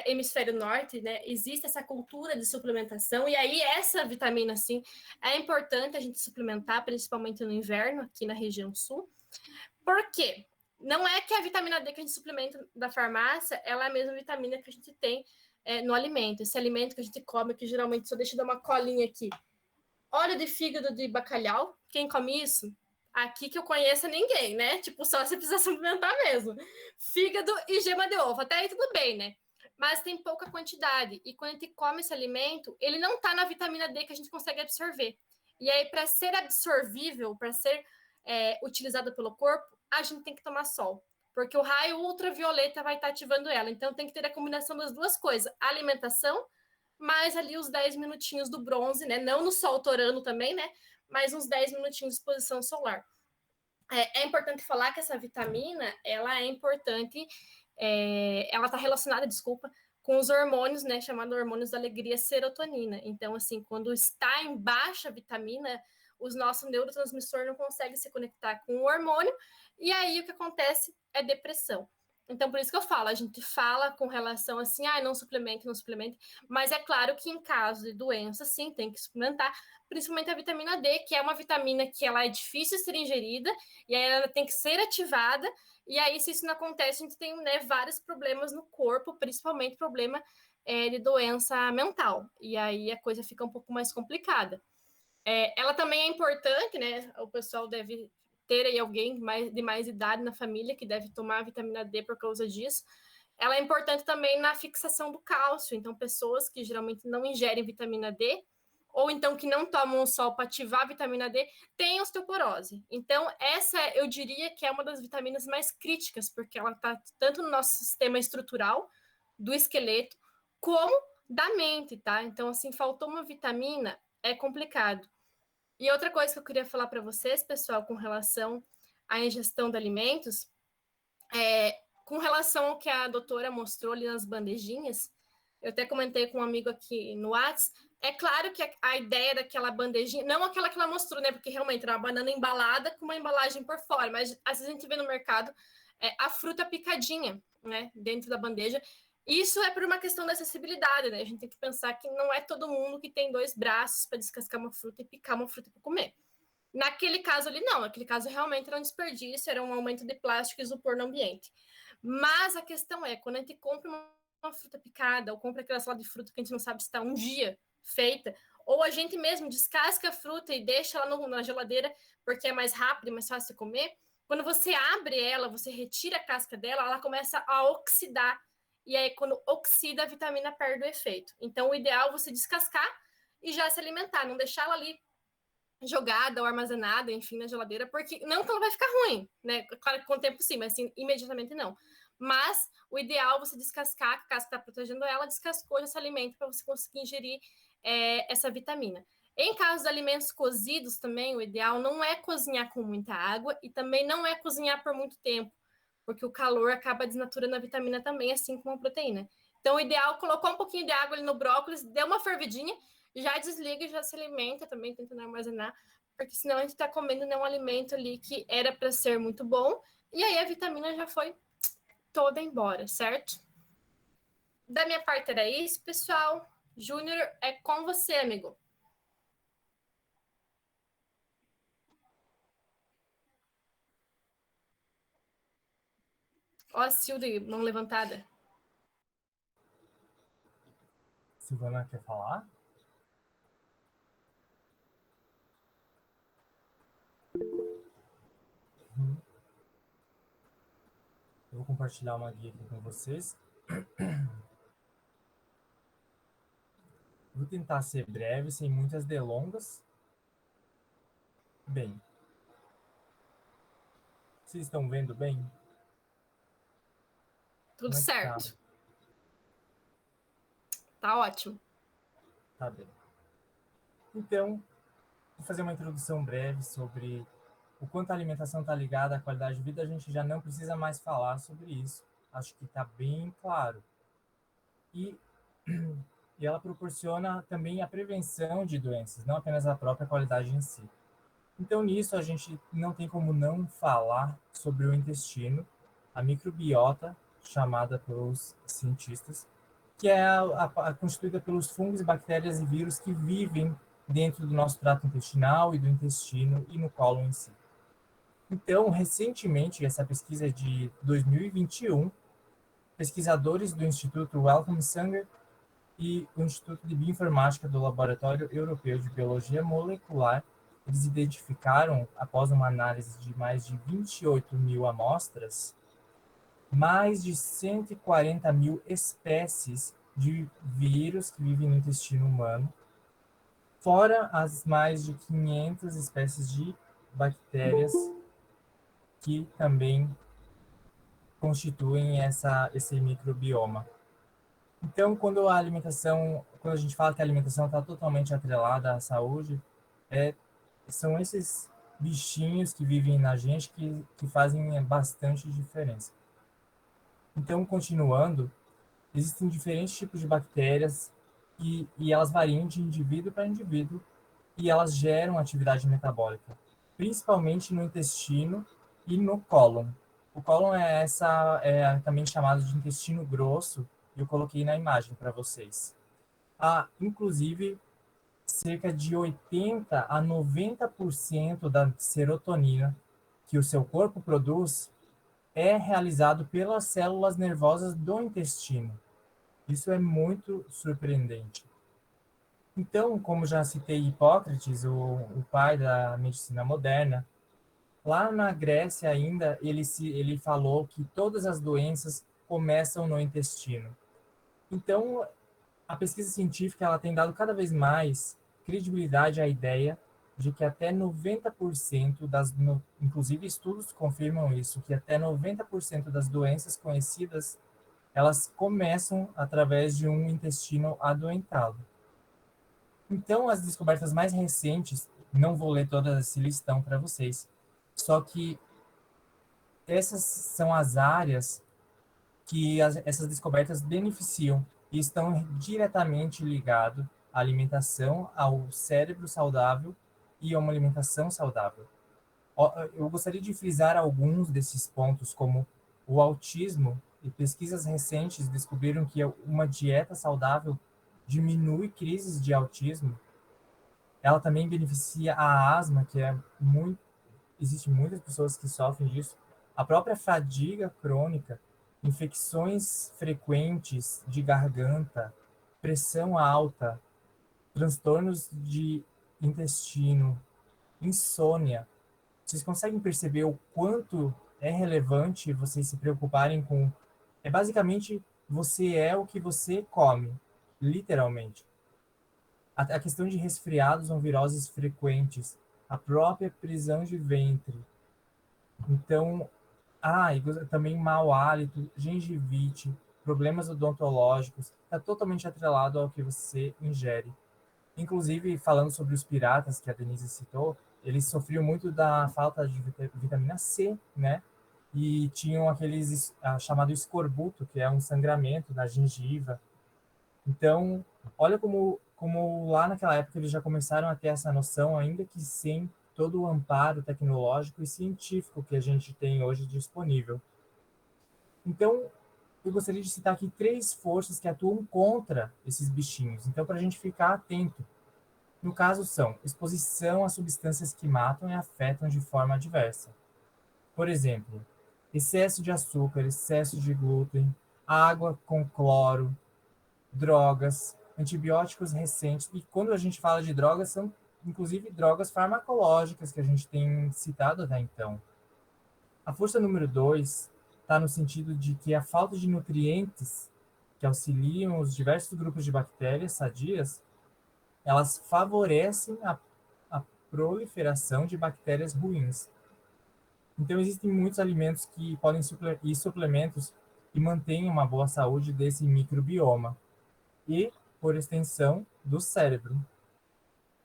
hemisfério norte, né? Existe essa cultura de suplementação, e aí essa vitamina, sim, é importante a gente suplementar, principalmente no inverno, aqui na região sul. Por quê? Não é que a vitamina D que a gente suplementa da farmácia, ela é a mesma vitamina que a gente tem no alimento. Esse alimento que a gente come, que geralmente, só deixa eu dar uma colinha aqui. Óleo de fígado de bacalhau, quem come isso? Aqui que eu conheça ninguém, né? Tipo, só você precisa suplementar mesmo. Fígado e gema de ovo, até aí tudo bem, né? Mas tem pouca quantidade. E quando a gente come esse alimento, ele não tá na vitamina D que a gente consegue absorver. E aí, para ser absorvível, para ser utilizado pelo corpo, a gente tem que tomar sol. Porque o raio ultravioleta vai estar ativando ela. Então, tem que ter a combinação das duas coisas. A alimentação, mais ali os 10 minutinhos do bronze, né? Não no sol torando também, né? Mas uns 10 minutinhos de exposição solar. É importante falar que essa vitamina, ela é importante, ela está relacionada, com os hormônios, né, chamados hormônios da alegria, serotonina. Então, assim, quando está em baixa vitamina, os nossos neurotransmissores não conseguem se conectar com o hormônio, e aí o que acontece é depressão. Então, por isso que eu falo, a gente fala com relação assim, não suplemente, não suplemente, mas é claro que em caso de doença, sim, tem que suplementar, principalmente a vitamina D, que é uma vitamina que ela é difícil de ser ingerida, e aí ela tem que ser ativada, e aí se isso não acontece, a gente tem, né, vários problemas no corpo, principalmente problema de doença mental, e aí a coisa fica um pouco mais complicada. Ela também é importante, né, o pessoal deve ter aí alguém de mais idade na família que deve tomar a vitamina D por causa disso. Ela é importante também na fixação do cálcio, então pessoas que geralmente não ingerem vitamina D, ou então que não tomam o sol para ativar a vitamina D, têm osteoporose. Então, essa eu diria que é uma das vitaminas mais críticas, porque ela está tanto no nosso sistema estrutural, do esqueleto, como da mente, tá? Então, assim, faltou uma vitamina, é complicado. E outra coisa que eu queria falar para vocês, pessoal, com relação à ingestão de alimentos, com relação ao que a doutora mostrou ali nas bandejinhas, eu até comentei com um amigo aqui no WhatsApp, é claro que a ideia daquela bandejinha, não aquela que ela mostrou, né, porque realmente era uma banana embalada com uma embalagem por fora, mas às vezes a gente vê no mercado a fruta picadinha. né, dentro da bandeja. Isso é por uma questão da acessibilidade, né? A gente tem que pensar que não é todo mundo que tem 2 braços para descascar uma fruta e picar uma fruta para comer. Naquele caso ali, não. Naquele caso, realmente era um desperdício, era um aumento de plástico e isopor no ambiente. Mas a questão é, quando a gente compra uma fruta picada, ou compra aquela salada de fruta que a gente não sabe se está um dia feita, ou a gente mesmo descasca a fruta e deixa ela na geladeira porque é mais rápido e mais fácil de comer, quando você abre ela, você retira a casca dela, ela começa a oxidar. E aí, quando oxida, a vitamina perde o efeito. Então, o ideal é você descascar e já se alimentar, não deixar ela ali jogada ou armazenada, enfim, na geladeira, porque não que ela vai ficar ruim, né? Claro que com o tempo sim, mas assim, imediatamente não. Mas o ideal é você descascar, a casca está protegendo ela, descascou, já se alimenta para você conseguir ingerir essa vitamina. Em caso de alimentos cozidos também, o ideal não é cozinhar com muita água e também não é cozinhar por muito tempo, porque o calor acaba desnaturando a vitamina também, assim como a proteína. Então, o ideal é colocar um pouquinho de água ali no brócolis, deu uma fervidinha, já desliga e já se alimenta também, tentando armazenar, porque senão a gente está comendo um alimento ali que era para ser muito bom, e aí a vitamina já foi toda embora, certo? Da minha parte era isso, pessoal. Júnior, é com você, amigo. Ó, a Silvia, mão levantada. Silvana quer falar? Eu vou compartilhar uma guia aqui com vocês. Vou tentar ser breve, sem muitas delongas. Bem, vocês estão vendo bem? Tudo Como é que certo. Tá ótimo. Tá bem. Então, vou fazer uma introdução breve sobre o quanto a alimentação está ligada à qualidade de vida. A gente já não precisa mais falar sobre isso. Acho que está bem claro. E ela proporciona também a prevenção de doenças, não apenas a própria qualidade em si. Então, nisso, a gente não tem como não falar sobre o intestino, a microbiota, chamada pelos cientistas, que é constituída pelos fungos, bactérias e vírus que vivem dentro do nosso trato intestinal e do intestino e no cólon em si. Então, recentemente, essa pesquisa é de 2021, pesquisadores do Instituto Wellcome Sanger e o Instituto de Bioinformática do Laboratório Europeu de Biologia Molecular, eles identificaram, após uma análise de mais de 28 mil amostras, mais de 140 mil espécies de vírus que vivem no intestino humano, fora as mais de 500 espécies de bactérias que também constituem esse microbioma. Então, quando a gente fala que a alimentação está totalmente atrelada à saúde, são esses bichinhos que vivem na gente que fazem bastante diferença. Então, continuando, existem diferentes tipos de bactérias e elas variam de indivíduo para indivíduo e elas geram atividade metabólica, principalmente no intestino e no cólon. O cólon é também chamado de intestino grosso, e eu coloquei na imagem para vocês. Inclusive, cerca de 80 a 90% da serotonina que o seu corpo produz é realizado pelas células nervosas do intestino. Isso é muito surpreendente. Então, como já citei Hipócrates, o pai da medicina moderna, lá na Grécia ainda, ele falou que todas as doenças começam no intestino. Então, a pesquisa científica ela tem dado cada vez mais credibilidade à ideia de que até 90% inclusive estudos confirmam isso, que até 90% das doenças conhecidas, elas começam através de um intestino adoentado. Então, as descobertas mais recentes, não vou ler todas esse listão para vocês, só que essas são as áreas que essas descobertas beneficiam e estão diretamente ligados à alimentação, ao cérebro saudável e a uma alimentação saudável. Eu gostaria de frisar alguns desses pontos, como o autismo pesquisas recentes descobriram que uma dieta saudável diminui crises de autismo. Ela também beneficia a asma, que é muito, existem muitas pessoas que sofrem disso, a própria fadiga crônica, infecções frequentes de garganta, pressão alta, transtornos de intestino, insônia. Vocês conseguem perceber o quanto é relevante vocês se preocuparem com... É basicamente, você é o que você come, literalmente. A questão de resfriados ou viroses frequentes, a própria prisão de ventre. Então, e também mau hálito, gengivite, problemas odontológicos, está totalmente atrelado ao que você ingere. Inclusive, falando sobre os piratas que a Denise citou, eles sofriam muito da falta de vitamina C, né? E tinham aqueles chamado escorbuto, que é um sangramento na gengiva. Então, olha como lá naquela época eles já começaram a ter essa noção, ainda que sem todo o amparo tecnológico e científico que a gente tem hoje disponível. Então, eu gostaria de citar aqui 3 forças que atuam contra esses bichinhos. Então, para a gente ficar atento. No caso, são exposição a substâncias que matam e afetam de forma adversa. Por exemplo, excesso de açúcar, excesso de glúten, água com cloro, drogas, antibióticos recentes. E quando a gente fala de drogas, são inclusive drogas farmacológicas que a gente tem citado até então. A força número 2 está no sentido de que a falta de nutrientes que auxiliam os diversos grupos de bactérias sadias, elas favorecem a proliferação de bactérias ruins. Então, existem muitos alimentos que podem e suplementos que mantêm uma boa saúde desse microbioma e, por extensão, do cérebro.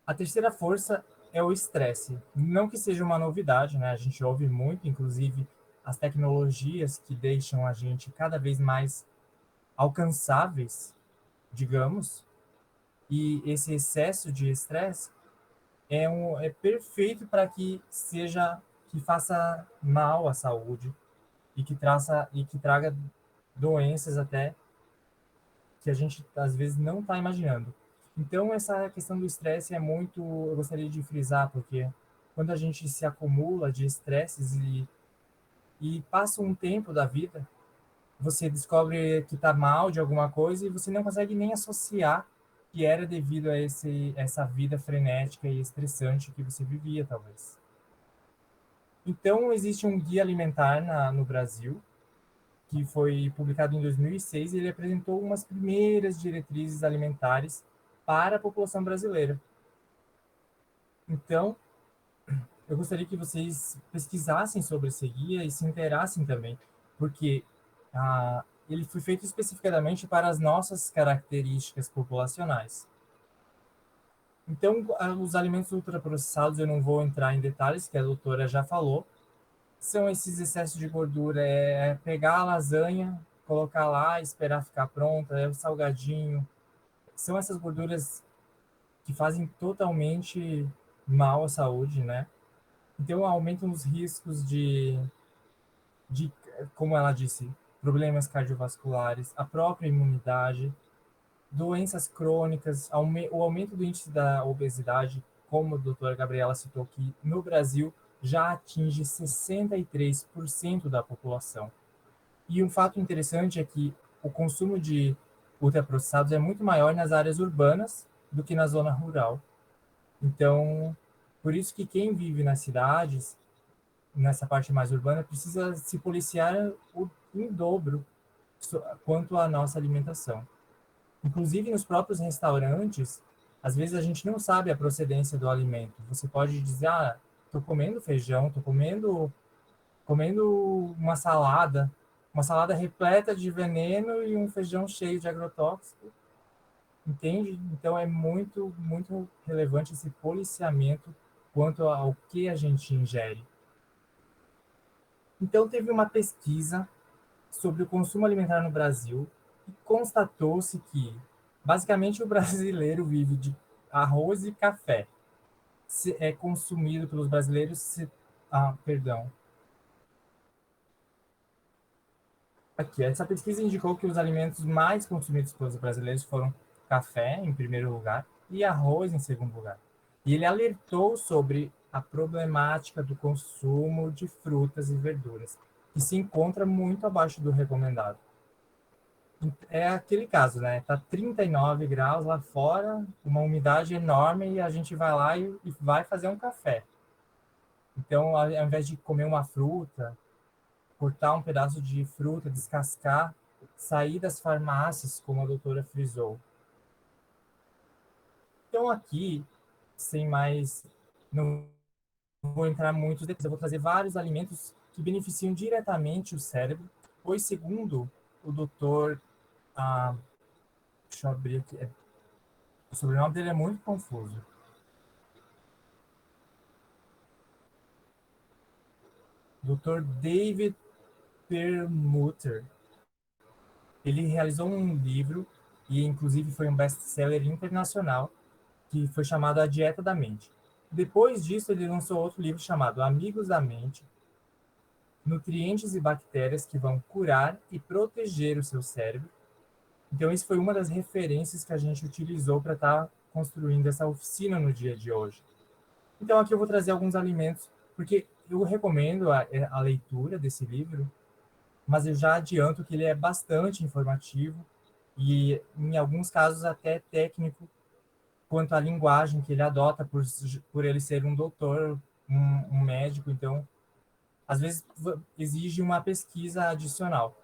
A terceira força é o estresse. Não que seja uma novidade, né? A gente ouve muito, inclusive, as tecnologias que deixam a gente cada vez mais alcançáveis, digamos, e esse excesso de estresse é perfeito para que faça mal à saúde e que traga doenças até que a gente às vezes não está imaginando. Então essa questão do estresse eu gostaria de frisar, porque quando a gente se acumula de estresses e passa um tempo da vida, você descobre que está mal de alguma coisa e você não consegue nem associar que era devido a essa vida frenética e estressante que você vivia, talvez. Então, existe um guia alimentar no Brasil, que foi publicado em 2006, e ele apresentou umas primeiras diretrizes alimentares para a população brasileira. Então, eu gostaria que vocês pesquisassem sobre esse guia e se inteirassem também, porque ele foi feito especificamente para as nossas características populacionais. Então, os alimentos ultraprocessados, eu não vou entrar em detalhes, que a doutora já falou, são esses excessos de gordura, pegar a lasanha, colocar lá, esperar ficar pronta, o salgadinho. São essas gorduras que fazem totalmente mal à saúde, né? Então, aumentam os riscos de, como ela disse, problemas cardiovasculares, a própria imunidade, doenças crônicas, o aumento do índice da obesidade, como a doutora Gabriela citou aqui, no Brasil já atinge 63% da população. E um fato interessante é que o consumo de ultraprocessados é muito maior nas áreas urbanas do que na zona rural. Então, por isso que quem vive nas cidades, nessa parte mais urbana, precisa se policiar em dobro quanto à nossa alimentação. Inclusive, nos próprios restaurantes, às vezes a gente não sabe a procedência do alimento. Você pode dizer, estou comendo feijão, estou comendo uma salada repleta de veneno e um feijão cheio de agrotóxico. Entende? Então, é muito, muito relevante esse policiamento quanto ao que a gente ingere. Então, teve uma pesquisa sobre o consumo alimentar no Brasil e constatou-se que, basicamente, o brasileiro vive de arroz e café. É consumido pelos brasileiros... Perdão. Aqui, essa pesquisa indicou que os alimentos mais consumidos pelos brasileiros foram café, em primeiro lugar, e arroz, em segundo lugar. E ele alertou sobre a problemática do consumo de frutas e verduras, que se encontra muito abaixo do recomendado. É aquele caso, né? Tá 39 graus lá fora, uma umidade enorme, e a gente vai lá e vai fazer um café. Então, ao invés de comer uma fruta, cortar um pedaço de fruta, descascar, sair das farmácias, como a doutora frisou. Então, aqui, sem mais, não vou entrar muito em detalhes, eu vou trazer vários alimentos que beneficiam diretamente o cérebro, pois, segundo o doutor, deixa eu abrir aqui, o sobrenome dele é muito confuso. Dr. David Perlmutter. Ele realizou um livro, e inclusive foi um best-seller internacional, que foi chamado A Dieta da Mente. Depois disso, ele lançou outro livro chamado Amigos da Mente, Nutrientes e Bactérias que vão curar e proteger o seu cérebro. Então, isso foi uma das referências que a gente utilizou para estar construindo essa oficina no dia de hoje. Então, aqui eu vou trazer alguns alimentos, porque eu recomendo a leitura desse livro, mas eu já adianto que ele é bastante informativo e, em alguns casos, até técnico quanto à linguagem que ele adota, por ele ser um doutor, um médico. Então, às vezes, exige uma pesquisa adicional.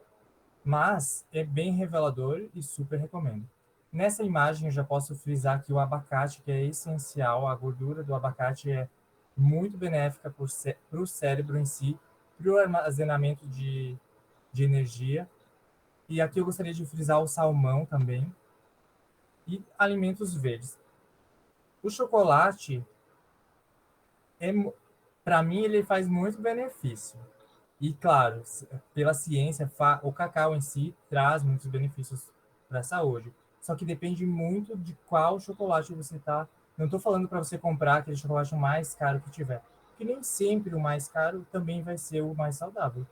Mas é bem revelador e super recomendo. Nessa imagem, eu já posso frisar que o abacate, que é essencial, a gordura do abacate é muito benéfica para o cérebro em si, para o armazenamento de energia. E aqui eu gostaria de frisar o salmão também. E alimentos verdes. O chocolate, para mim, ele faz muito benefício. E, claro, pela ciência, o cacau em si traz muitos benefícios para a saúde. Só que depende muito de qual chocolate você está. Não estou falando para você comprar aquele chocolate mais caro que tiver. Porque nem sempre o mais caro também vai ser o mais saudável.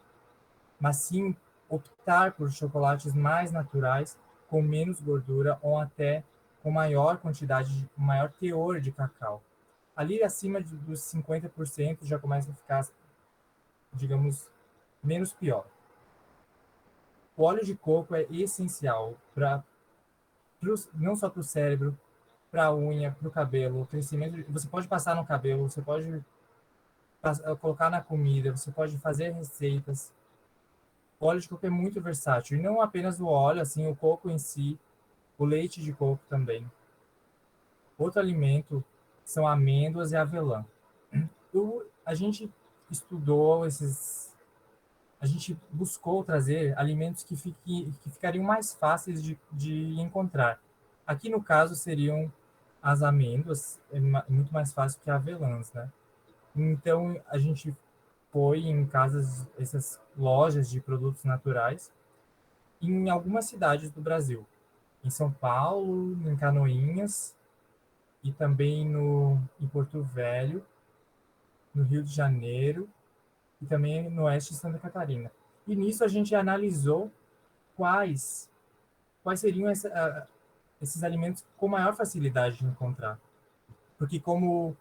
Mas sim optar por chocolates mais naturais, com menos gordura ou até com maior quantidade, maior teor de cacau. Ali acima dos 50% já começa a ficar, digamos, menos pior. O óleo de coco é essencial não só para o cérebro, para a unha, para o cabelo, o crescimento. Você pode passar no cabelo, você pode colocar na comida, você pode fazer receitas. O óleo de coco é muito versátil, e não apenas o óleo, assim, o coco em si, o leite de coco também. Outro alimento são amêndoas e avelã. A gente estudou a gente buscou trazer alimentos que ficariam mais fáceis de encontrar. Aqui, no caso, seriam as amêndoas, muito mais fácil que avelãs, né? Então, a gente foi em essas lojas de produtos naturais, em algumas cidades do Brasil. Em São Paulo, em Canoinhas, e também em Porto Velho, no Rio de Janeiro, e também no oeste de Santa Catarina. E nisso a gente analisou quais seriam esses alimentos com maior facilidade de encontrar. Porque como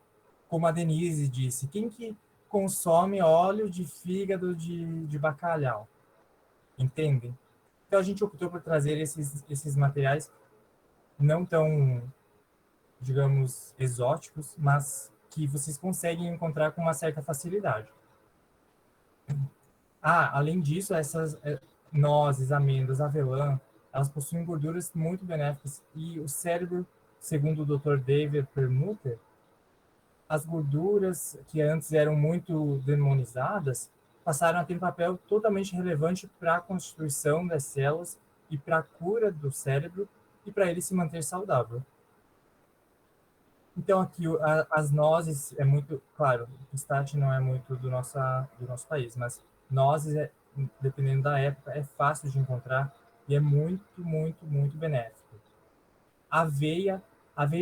a Denise disse, quem que consome óleo de fígado de bacalhau? Entendem? Então a gente optou por trazer esses materiais não tão, digamos, exóticos, mas que vocês conseguem encontrar com uma certa facilidade. Além disso, essas nozes, amêndoas, avelã, elas possuem gorduras muito benéficas, e o cérebro, segundo o Dr. David Perlmutter, as gorduras que antes eram muito demonizadas passaram a ter um papel totalmente relevante para a constituição das células e para a cura do cérebro e para ele se manter saudável. Então, aqui, as nozes é muito, claro, o pistache não é muito do nosso país, mas nozes, dependendo da época, é fácil de encontrar e é muito, muito, muito benéfico. Aveia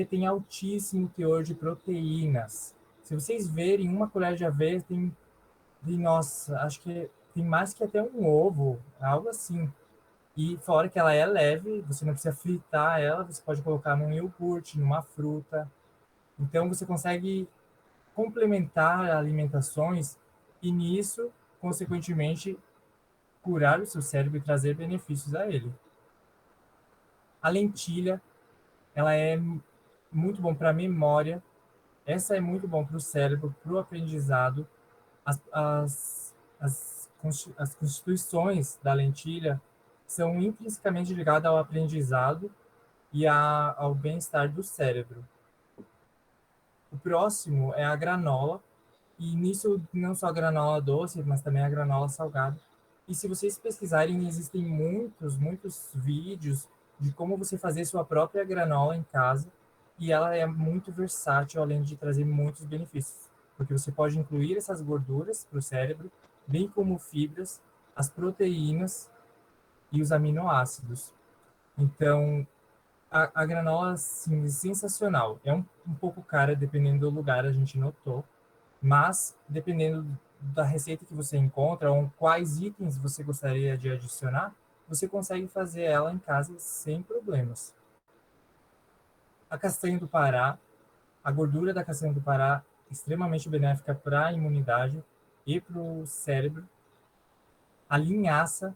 tem altíssimo teor de proteínas. Se vocês verem, uma colher de aveia nossa, acho que tem mais que até um ovo, algo assim. E fora que ela é leve, você não precisa fritar ela, você pode colocar num iogurte, numa fruta. Então você consegue complementar alimentações e nisso, consequentemente, curar o seu cérebro e trazer benefícios a ele. A lentilha, ela é muito bom para a memória, essa é muito bom para o cérebro, para o aprendizado. As constituições da lentilha são intrinsecamente ligadas ao aprendizado e ao bem-estar do cérebro. O próximo é a granola, e nisso não só a granola doce, mas também a granola salgada. E se vocês pesquisarem, existem muitos vídeos de como você fazer sua própria granola em casa, e ela é muito versátil, além de trazer muitos benefícios, porque você pode incluir essas gorduras para o cérebro, bem como fibras, as proteínas e os aminoácidos. Então, a granola, sim, é sensacional. É um pouco cara, dependendo do lugar, a gente notou, mas dependendo da receita que você encontra, ou quais itens você gostaria de adicionar, você consegue fazer ela em casa sem problemas. A castanha do Pará, a gordura da castanha do Pará é extremamente benéfica para a imunidade e para o cérebro. A linhaça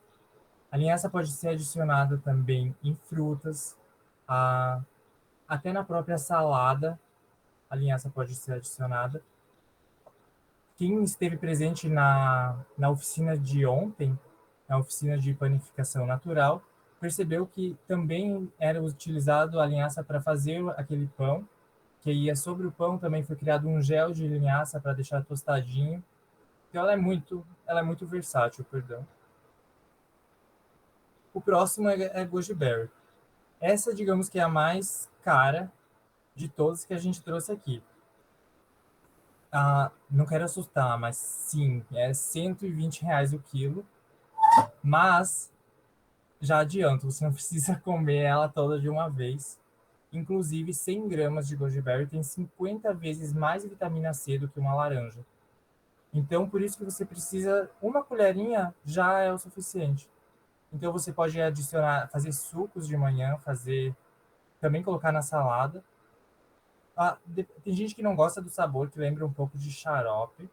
pode ser adicionada também em frutas, até na própria salada, a linhaça pode ser adicionada. Quem esteve presente na oficina de ontem, na oficina de panificação natural, percebeu que também era utilizado a linhaça para fazer aquele pão, que ia sobre o pão também foi criado um gel de linhaça para deixar tostadinho. Então ela é muito versátil, perdão. O próximo é goji berry. Essa, digamos que é a mais cara de todas que a gente trouxe aqui. Não quero assustar, mas sim, é R$ 120 o quilo. Mas, já adianto, você não precisa comer ela toda de uma vez. Inclusive, 100 gramas de goji berry tem 50 vezes mais vitamina C do que uma laranja. Então, por isso que você precisa, uma colherinha já é o suficiente. Então, você pode adicionar, fazer sucos de manhã, também colocar na salada. Tem gente que não gosta do sabor, que lembra um pouco de xarope,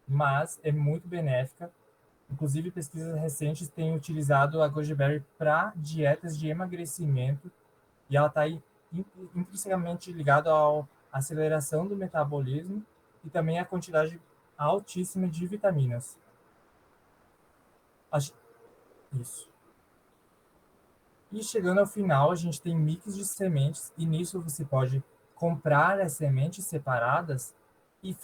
mas é muito benéfica. Inclusive, pesquisas recentes têm utilizado a goji berry para dietas de emagrecimento, e ela está intrinsecamente ligada à aceleração do metabolismo e também à quantidade altíssima de vitaminas. Isso. E chegando ao final, a gente tem mix de sementes, e nisso você pode comprar as sementes separadas e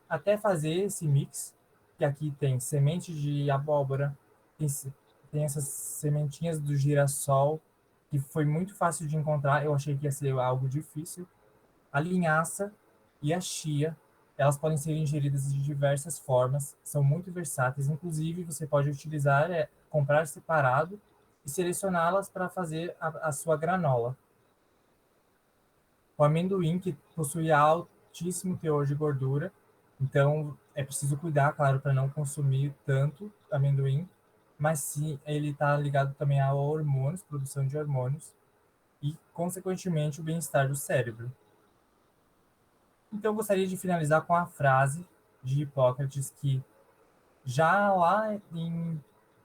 até fazer esse mix, que aqui tem semente de abóbora, tem essas sementinhas do girassol, que foi muito fácil de encontrar, eu achei que ia ser algo difícil. A linhaça e a chia, elas podem ser ingeridas de diversas formas, são muito versáteis, inclusive você pode utilizar, comprar separado e selecioná-las para fazer a sua granola. O amendoim, que possui altíssimo teor de gordura, então é preciso cuidar, claro, para não consumir tanto amendoim, mas sim, ele está ligado também a hormônios, produção de hormônios, e, consequentemente, o bem-estar do cérebro. Então, eu gostaria de finalizar com a frase de Hipócrates, que já lá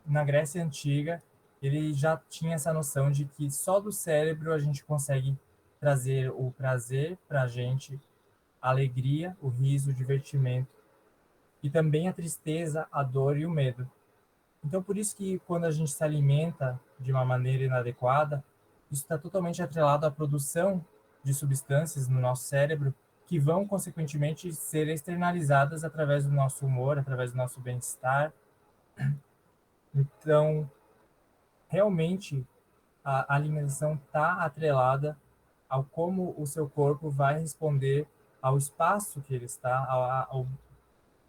na Grécia Antiga, ele já tinha essa noção de que só do cérebro a gente consegue trazer o prazer para a gente, a alegria, o riso, o divertimento, e também a tristeza, a dor e o medo. Então, por isso que quando a gente se alimenta de uma maneira inadequada, isso está totalmente atrelado à produção de substâncias no nosso cérebro que vão, consequentemente, ser externalizadas através do nosso humor, através do nosso bem-estar. Então, realmente, a alimentação está atrelada ao como o seu corpo vai responder ao espaço que ele está,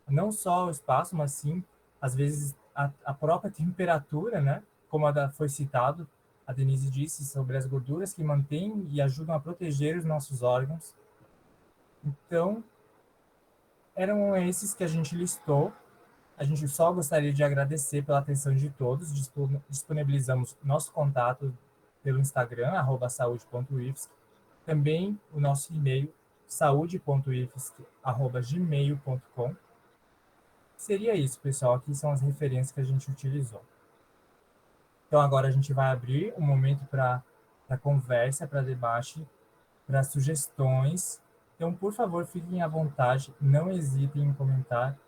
não só ao espaço, mas sim, às vezes, a própria temperatura, né? Como foi citado, a Denise disse sobre as gorduras que mantêm e ajudam a proteger os nossos órgãos. Então, eram esses que a gente listou. A gente só gostaria de agradecer pela atenção de todos. Disponibilizamos nosso contato pelo Instagram, @saude.ifsc. Também o nosso e-mail, saude.ifsc@gmail.com. Seria isso, pessoal. Aqui são as referências que a gente utilizou. Então, agora a gente vai abrir um momento para conversa, para debate, para sugestões. Então, por favor, fiquem à vontade, não hesitem em comentar.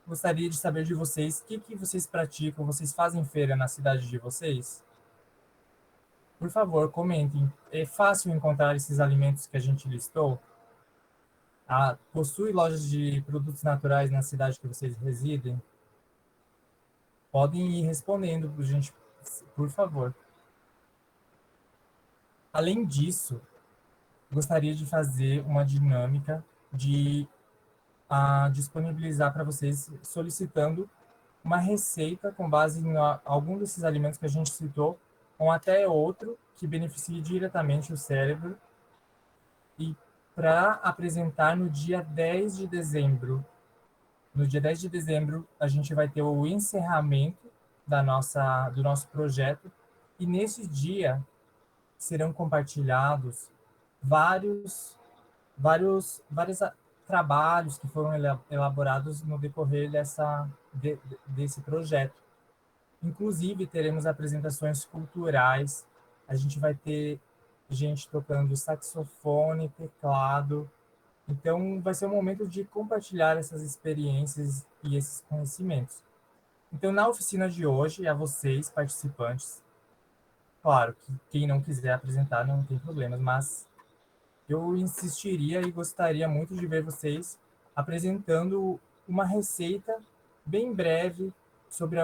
Gostaria de saber de vocês, o que vocês praticam? Vocês fazem feira na cidade de vocês? Por favor, comentem. É fácil encontrar esses alimentos que a gente listou? Possui lojas de produtos naturais na cidade que vocês residem? Podem ir respondendo, gente, por favor. Além disso, gostaria de fazer uma dinâmica de disponibilizar para vocês, solicitando uma receita com base em algum desses alimentos que a gente citou, ou até outro que beneficie diretamente o cérebro, e para apresentar no dia 10 de dezembro. No dia 10 de dezembro, a gente vai ter o encerramento do nosso projeto, e nesse dia serão compartilhados vários trabalhos que foram elaborados no decorrer desse projeto. Inclusive, teremos apresentações culturais, a gente vai ter gente tocando saxofone, teclado. Então, vai ser um momento de compartilhar essas experiências e esses conhecimentos. Então, na oficina de hoje, a vocês, participantes, claro que quem não quiser apresentar não tem problemas, mas eu insistiria e gostaria muito de ver vocês apresentando uma receita bem breve sobre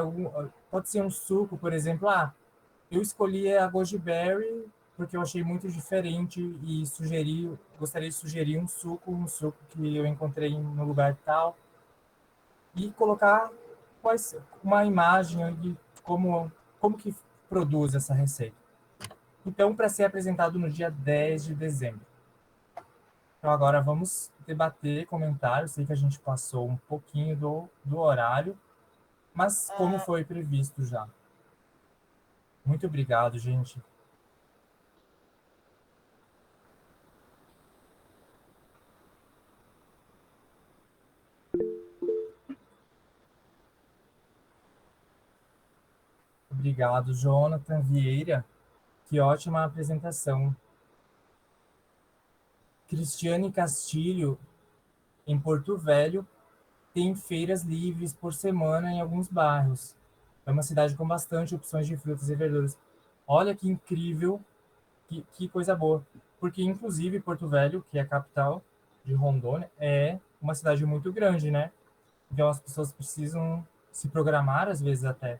pode ser um suco, por exemplo. Eu escolhi a goji berry porque eu achei muito diferente e gostaria de sugerir um suco que eu encontrei no lugar tal, e colocar uma imagem de como que produz essa receita. Então, para ser apresentado no dia 10 de dezembro. Então, agora vamos debater, comentar. Eu sei que a gente passou um pouquinho do horário, mas como foi previsto já. Muito obrigado, gente. Obrigado, Jonathan Vieira. Que ótima apresentação. Cristiane Castilho, em Porto Velho, tem feiras livres por semana em alguns bairros. É uma cidade com bastante opções de frutas e verduras. Olha que incrível, que coisa boa. Porque, inclusive, Porto Velho, que é a capital de Rondônia, é uma cidade muito grande, né? Então, as pessoas precisam se programar, às vezes, até.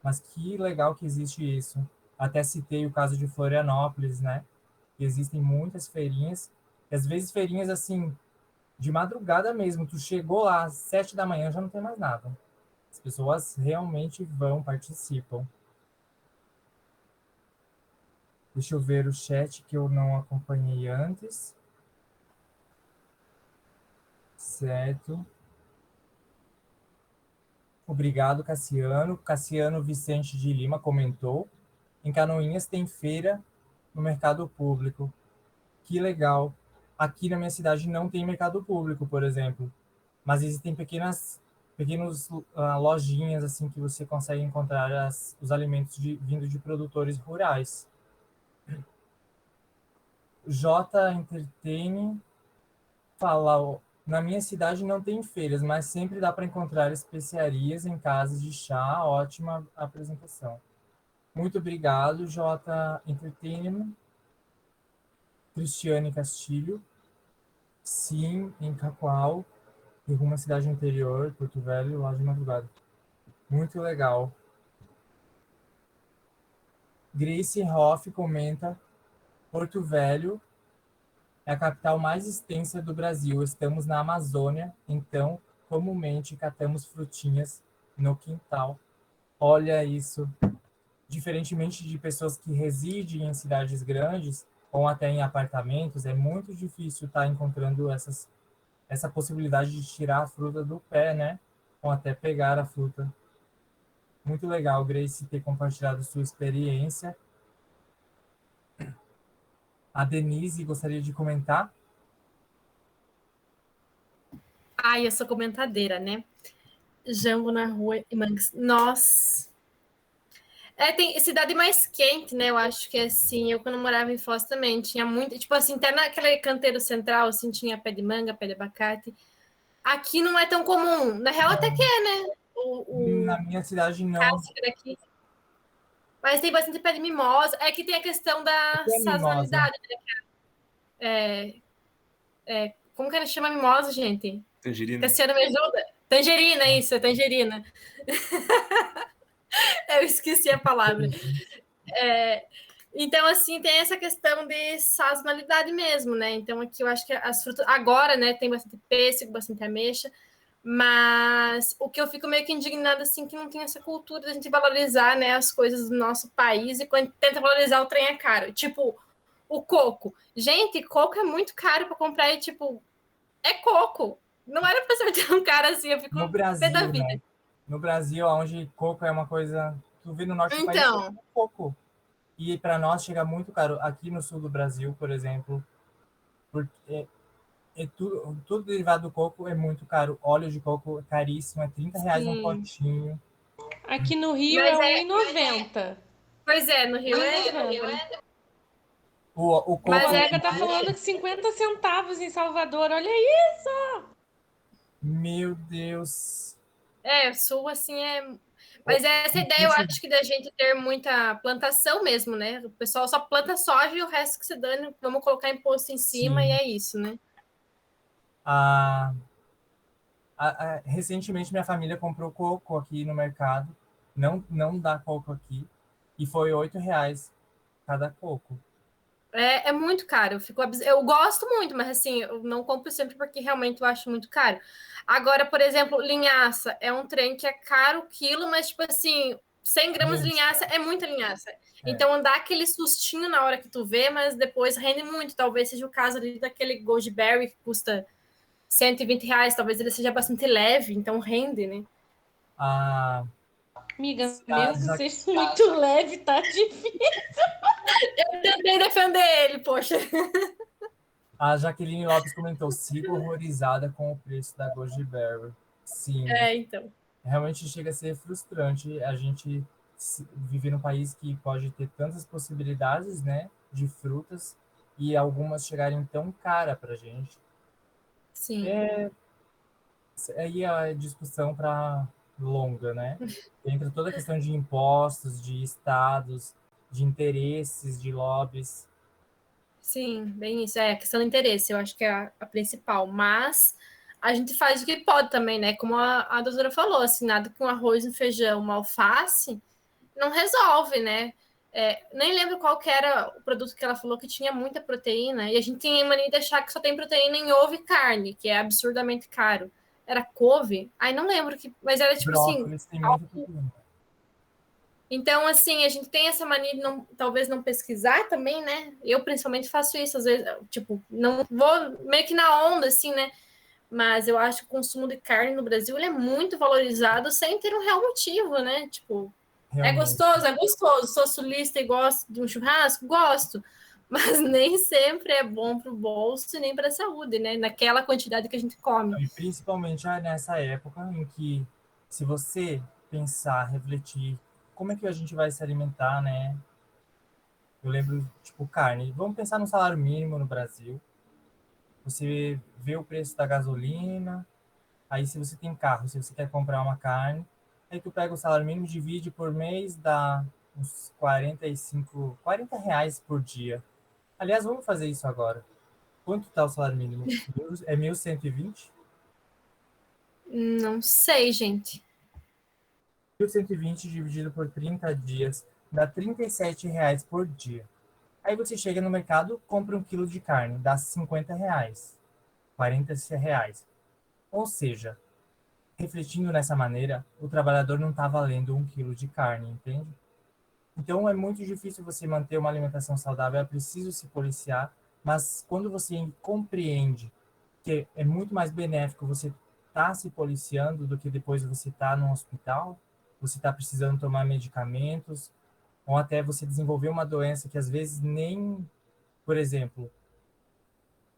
Mas que legal que existe isso. Até citei o caso de Florianópolis, né? Que existem muitas feirinhas, e às vezes feirinhas, assim, de madrugada mesmo. Tu chegou lá às 7 da manhã, já não tem mais nada. As pessoas realmente participam. Deixa eu ver o chat que eu não acompanhei antes. Certo. Obrigado, Cassiano. Cassiano Vicente de Lima comentou. Em Canoinhas tem feira no mercado público. Que legal. Aqui na minha cidade não tem mercado público, por exemplo. Mas existem pequenas lojinhas assim que você consegue encontrar os alimentos vindo de produtores rurais. J Entertain fala: na minha cidade não tem feiras, mas sempre dá para encontrar especiarias em casas de chá. Ótima apresentação. Muito obrigado, J Entertainment. Cristiane Castilho. Sim, em Cacoal, em uma cidade interior, Porto Velho, lá de madrugada. Muito legal. Grace Hoff comenta: Porto Velho é a capital mais extensa do Brasil. Estamos na Amazônia, então comumente catamos frutinhas no quintal. Olha isso. Diferentemente de pessoas que residem em cidades grandes ou até em apartamentos, é muito difícil estar encontrando essa possibilidade de tirar a fruta do pé, né? ou até pegar a fruta. Muito legal, Grace, ter compartilhado sua experiência. A Denise gostaria de comentar? Ai, eu sou comentadeira, né? Jambo na rua e mangues. Nossa! Tem cidade mais quente, né? Eu acho que assim, eu quando morava em Foz também tinha muito, tipo assim, até naquele canteiro central, assim, tinha pé de manga, pé de abacate. Aqui não é tão comum. Na real, até que é, né? Na O minha cidade, não. casca daqui. Mas tem bastante pé de mimosa. É que tem a questão O da que é mimosa? sazonalidade, como que ela chama mimosa, gente? Tangerina. Cassiano me ajuda. Tangerina, isso, é tangerina. Eu esqueci a palavra. Então, assim, tem essa questão de sazonalidade mesmo, né? Então, aqui eu acho que as frutas. Agora, né, tem bastante pêssego, bastante ameixa. Mas o que eu fico meio que indignada, assim, que não tem essa cultura da gente valorizar, né, as coisas do nosso país e quando tenta valorizar o trem é caro. Tipo, o coco. Gente, coco é muito caro para comprar e, tipo, é coco. Não era para ser tão caro assim, eu fico No pé da Brasil, vida. né? No Brasil, onde coco é uma coisa... Tu vê no norte do país, Então, é coco. E para nós chega muito caro. Aqui no sul do Brasil, por exemplo, porque tudo derivado do coco é muito caro. Óleo de coco é caríssimo, é R$ 30 um Sim. potinho. Aqui no Rio Mas é R$1,90. pois é, no Rio é. R$1,90. O A coco Mas colega tá falando que 50 centavos em Salvador. Olha aí. Meu Deus. Sul, assim, é. Mas essa O ideia, eu acho que da gente ter muita plantação mesmo, né? O pessoal só planta soja e o resto que se dane, vamos colocar imposto em cima e Sim. é isso, né? Recentemente, minha família comprou coco aqui no mercado. Não dá coco aqui. E foi R$ 8 cada coco. É muito caro. Eu gosto muito, mas assim, eu não compro sempre porque realmente eu acho muito caro. Agora, por exemplo, linhaça é um trem que é caro o quilo, mas tipo assim, 100 gramas de Gente, linhaça é muita linhaça. Então dá aquele sustinho na hora que tu vê, mas depois rende muito. Talvez seja o caso ali daquele Goldberry que custa R$ 120, talvez ele seja bastante leve, então rende, né? a, Amiga, a, mesmo que seja muito leve, tá difícil. Eu tentei defender ele, poxa. a Jaqueline Lopes comentou: sigo horrorizada com o preço da Goji Berry. Sim, Então. realmente chega a ser frustrante a gente viver num país que pode ter tantas possibilidades, né, de frutas e algumas chegarem tão cara para gente. Sim. Aí a discussão para longa, né? Entra toda a questão de impostos, de estados, de interesses, de lobbies. Sim, bem isso. É a questão do interesse, eu acho que é a principal. Mas a gente faz o que pode também, né? Como a doutora falou, assim, nada com arroz, um feijão, uma alface, não resolve, né? Nem lembro qual que era o produto que ela falou que tinha muita proteína. E a gente tem mania de achar que só tem proteína em ovo e carne, que é absurdamente caro. Era couve? Ai, não lembro que. Mas era tipo assim. Brócolis tem muita proteína. Então, assim, a gente tem essa mania de talvez não pesquisar também, né? Eu principalmente faço isso, às vezes, tipo, não vou meio que na onda, assim, né? Mas eu acho que o consumo de carne no Brasil ele é muito valorizado sem ter um real motivo, né? Tipo, é Realmente. gostoso, é gostoso. Sou sulista e gosto de um churrasco? Gosto. Mas nem sempre é bom para o bolso e nem para a saúde, né? Naquela quantidade que a gente come. E principalmente nessa época em que, se você pensar, refletir, como é que a gente vai se alimentar, né? Eu lembro, tipo, carne. Vamos pensar no salário mínimo no Brasil. Você vê o preço da gasolina, aí se você tem carro, se você quer comprar uma carne, aí tu pega o salário mínimo, divide por mês, dá uns R$ 40 por dia. Aliás, vamos fazer isso agora. Quanto tá o salário mínimo? É 1.120? Não sei, gente. 1.120 dividido por 30 dias dá R$ 37 por dia. Aí você chega no mercado, compra 1 quilo de carne, dá R$ 50, R$ 40. Ou seja, refletindo nessa maneira, o trabalhador não está valendo 1 quilo de carne, entende? Então é muito difícil você manter uma alimentação saudável, é preciso se policiar, mas quando você compreende que é muito mais benéfico você tá se policiando do que depois você tá no hospital, você tá precisando tomar medicamentos, ou até você desenvolver uma doença que às vezes nem, por exemplo,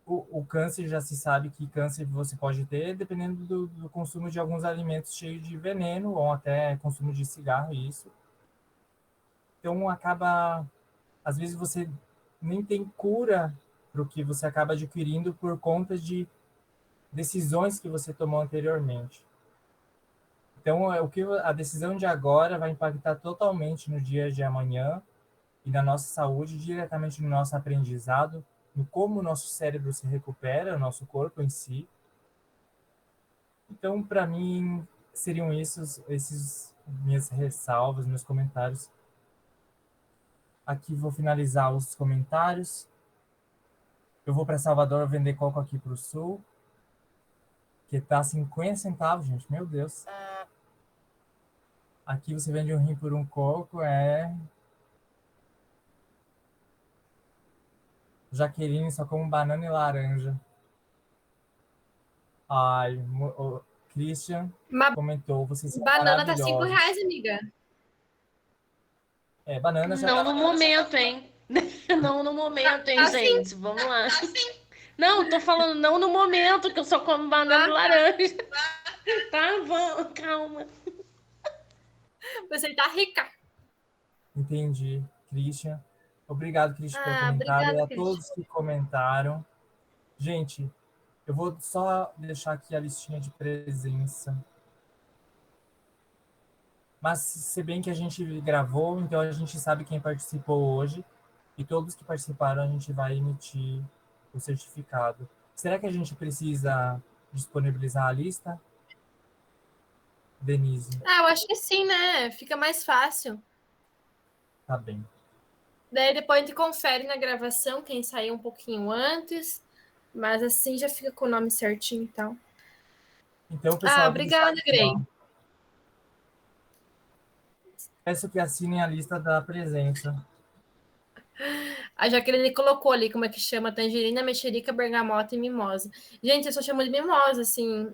o câncer já se sabe que câncer você pode ter dependendo do consumo de alguns alimentos cheios de veneno, ou até consumo de cigarro, isso. Então acaba, às vezes você nem tem cura para o que você acaba adquirindo por conta de decisões que você tomou anteriormente. Então, o que a decisão de agora vai impactar totalmente no dia de amanhã e na nossa saúde, diretamente no nosso aprendizado, no como o nosso cérebro se recupera, o nosso corpo em si. Então, para mim, seriam esses minhas ressalvas, meus comentários. Aqui vou finalizar os comentários. Eu vou para Salvador vender coco aqui para o sul, que tá 50 centavos, gente. Meu Deus. Aqui você vende um rim por um coco, Jaqueline só como banana e laranja. Ai, o Christian Uma comentou, vocês são banana tá R$ maravilhosos. 5, amiga. Banana já Não tá... no momento, hein? Não no momento, hein, Assim. gente? Vamos lá. Não, tô falando não no momento, que eu só como banana e laranja. Tá, vamos, calma. Você tá rica. Entendi, Christian. Obrigado, Christian, pelo comentário. Obrigada, E a Cris. todos que comentaram. Gente, eu vou só deixar aqui a listinha de presença. Mas, se bem que a gente gravou, então a gente sabe quem participou hoje. E todos que participaram, a gente vai emitir o certificado. Será que a gente precisa disponibilizar a lista? Denise, Eu acho que sim, né? Fica mais fácil. tá bem. Daí depois a gente confere na gravação quem saiu um pouquinho antes. Mas assim já fica com o nome certinho, então. Então, pessoal, Obrigada, Grey. peço que assinem a lista da presença. A Jaqueline colocou ali como é que chama: tangerina, mexerica, bergamota e mimosa. Gente, eu só chamo de mimosa, assim.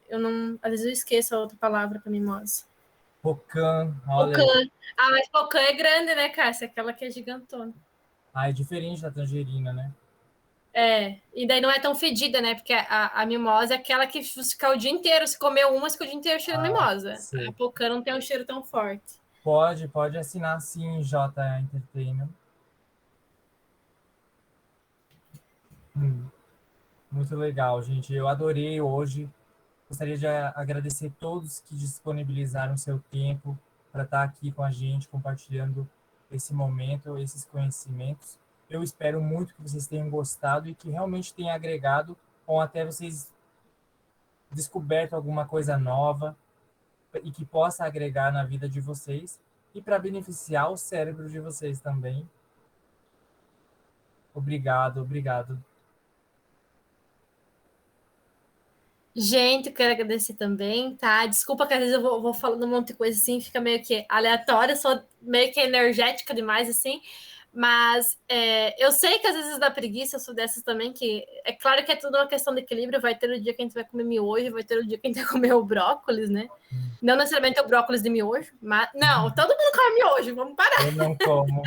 Eu não. Às vezes eu esqueço a outra palavra para mimosa. Pocan, olha. Pocan. Mas Pocan é grande, né, Cássia? Aquela que é gigantona. É diferente da tangerina, né? E daí não é tão fedida, né? Porque a mimosa é aquela que fica o dia inteiro. Se comer uma, fica o dia inteiro cheirando mimosa. Sei. A Pocan não tem um cheiro tão forte. Pode assinar sim, J Entertainment. Muito legal, gente. Eu adorei hoje. Gostaria de agradecer todos que disponibilizaram seu tempo para estar aqui com a gente, compartilhando esse momento, esses conhecimentos. Eu espero muito que vocês tenham gostado e que realmente tenha agregado, ou até vocês descoberto alguma coisa nova e que possa agregar na vida de vocês e para beneficiar o cérebro de vocês também. Obrigado. Gente, eu quero agradecer também, tá? Desculpa que às vezes eu vou falando um monte de coisa assim, fica meio que aleatória, sou meio que energética demais, assim. Mas eu sei que às vezes dá preguiça, eu sou dessas também, que é claro que é tudo uma questão de equilíbrio, vai ter o dia que a gente vai comer miojo, vai ter o dia que a gente vai comer o brócolis, né? Não necessariamente o brócolis de miojo, mas... Não, todo mundo come miojo, vamos parar. Eu não como.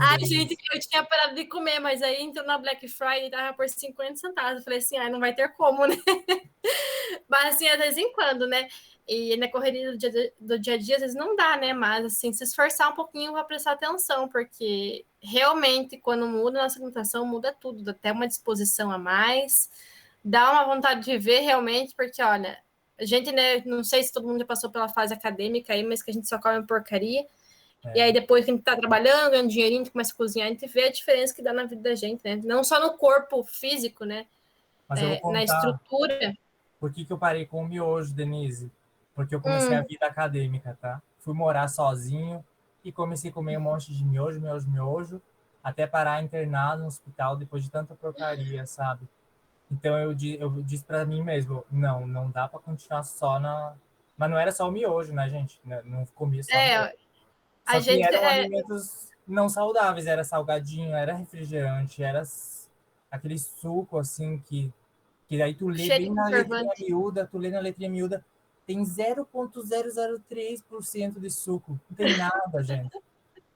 Ai, gente, eu tinha parado de comer, mas aí entrou na Black Friday e tava por 50 centavos. Eu falei assim, não vai ter como, né? Mas assim, às vezes em quando, né? E na correria do dia a dia, às vezes não dá, né? Mas assim, se esforçar um pouquinho para prestar atenção, porque realmente, quando muda a nossa alimentação, muda tudo, dá até uma disposição a mais, dá uma vontade de viver realmente, porque, olha, a gente, né, não sei se todo mundo já passou pela fase acadêmica aí, mas que a gente só come porcaria. E aí, depois que a gente tá trabalhando, ganhando dinheirinho, a gente começa a cozinhar, a gente vê a diferença que dá na vida da gente, né? Não só no corpo físico, né? Mas eu vou contar na estrutura. Por que eu parei com o miojo, Denise? Porque eu comecei a vida acadêmica, tá? Fui morar sozinho e comecei a comer um monte de miojo, até parar internado no hospital depois de tanta porcaria, sabe? Então eu disse pra mim mesmo, não dá pra continuar só na... Mas não era só o miojo, né, gente? Não comia só miojo. Só que eram alimentos não saudáveis, era salgadinho, era refrigerante, era aquele suco, assim, que Que daí tu lê Cheio de bem na letrinha conservante. miúda, tem 0,003% de suco. Não tem nada, gente.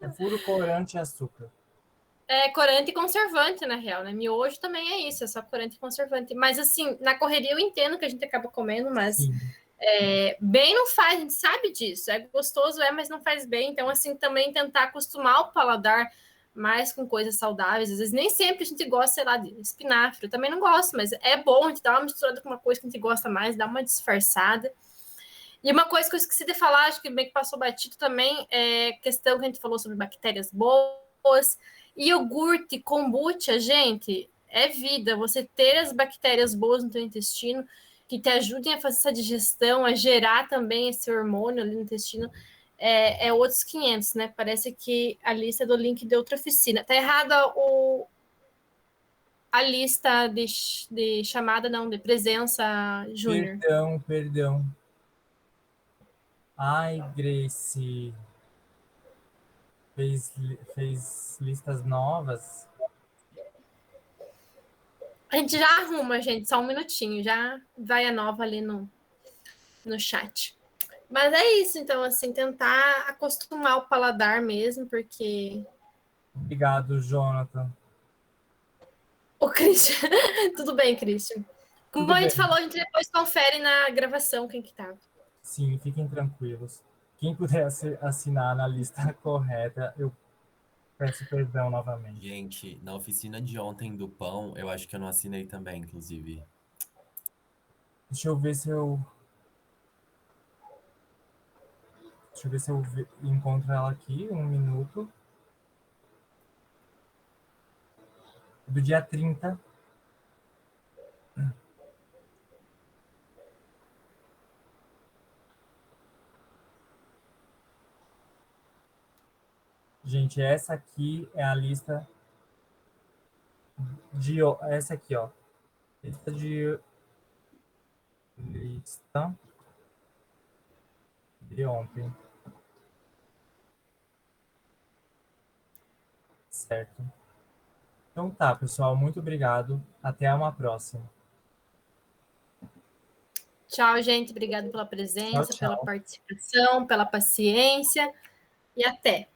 É puro corante e açúcar. É corante e conservante, na real, né? Miojo também é isso, é só corante e conservante. Mas, assim, na correria eu entendo que a gente acaba comendo, mas Sim. bem não faz, a gente sabe disso. É gostoso, mas não faz bem. Então, assim, também tentar acostumar o paladar mais com coisas saudáveis. Às vezes nem sempre a gente gosta, sei lá, de espinafre. Eu também não gosto, mas é bom a gente dar uma misturada com uma coisa que a gente gosta mais, dar uma disfarçada. E uma coisa que eu esqueci de falar, acho que meio que passou batido também, é questão que a gente falou sobre bactérias boas. Iogurte, kombucha, gente, é vida. Você ter as bactérias boas no teu intestino, que te ajudem a fazer essa digestão, a gerar também esse hormônio ali no intestino, é outros 500, né? Parece que a lista do link de outra oficina. Tá errada a lista de chamada, não, de presença júnior. Perdão. Ai, Grace. Fez listas novas? A gente já arruma, gente, só um minutinho, já vai a nova ali no chat. Mas é isso, então, assim, tentar acostumar o paladar mesmo, porque Obrigado, Jonathan. o Christian. Tudo bem, Christian. Como Tudo a gente bem. falou, a gente depois confere na gravação quem que tava. Sim, fiquem tranquilos. Quem puder assinar na lista correta, eu peço perdão novamente. Gente, na oficina de ontem do pão, eu acho que eu não assinei também, inclusive. Deixa eu ver se eu encontro ela aqui, um minuto. Do dia 30. Gente, essa aqui é a lista de... Essa aqui, ó. Lista de ontem. Certo. Então tá, pessoal. Muito obrigado. Até uma próxima. Tchau, gente. Obrigada pela Tchau, presença, pela tchau. participação, pela paciência e até.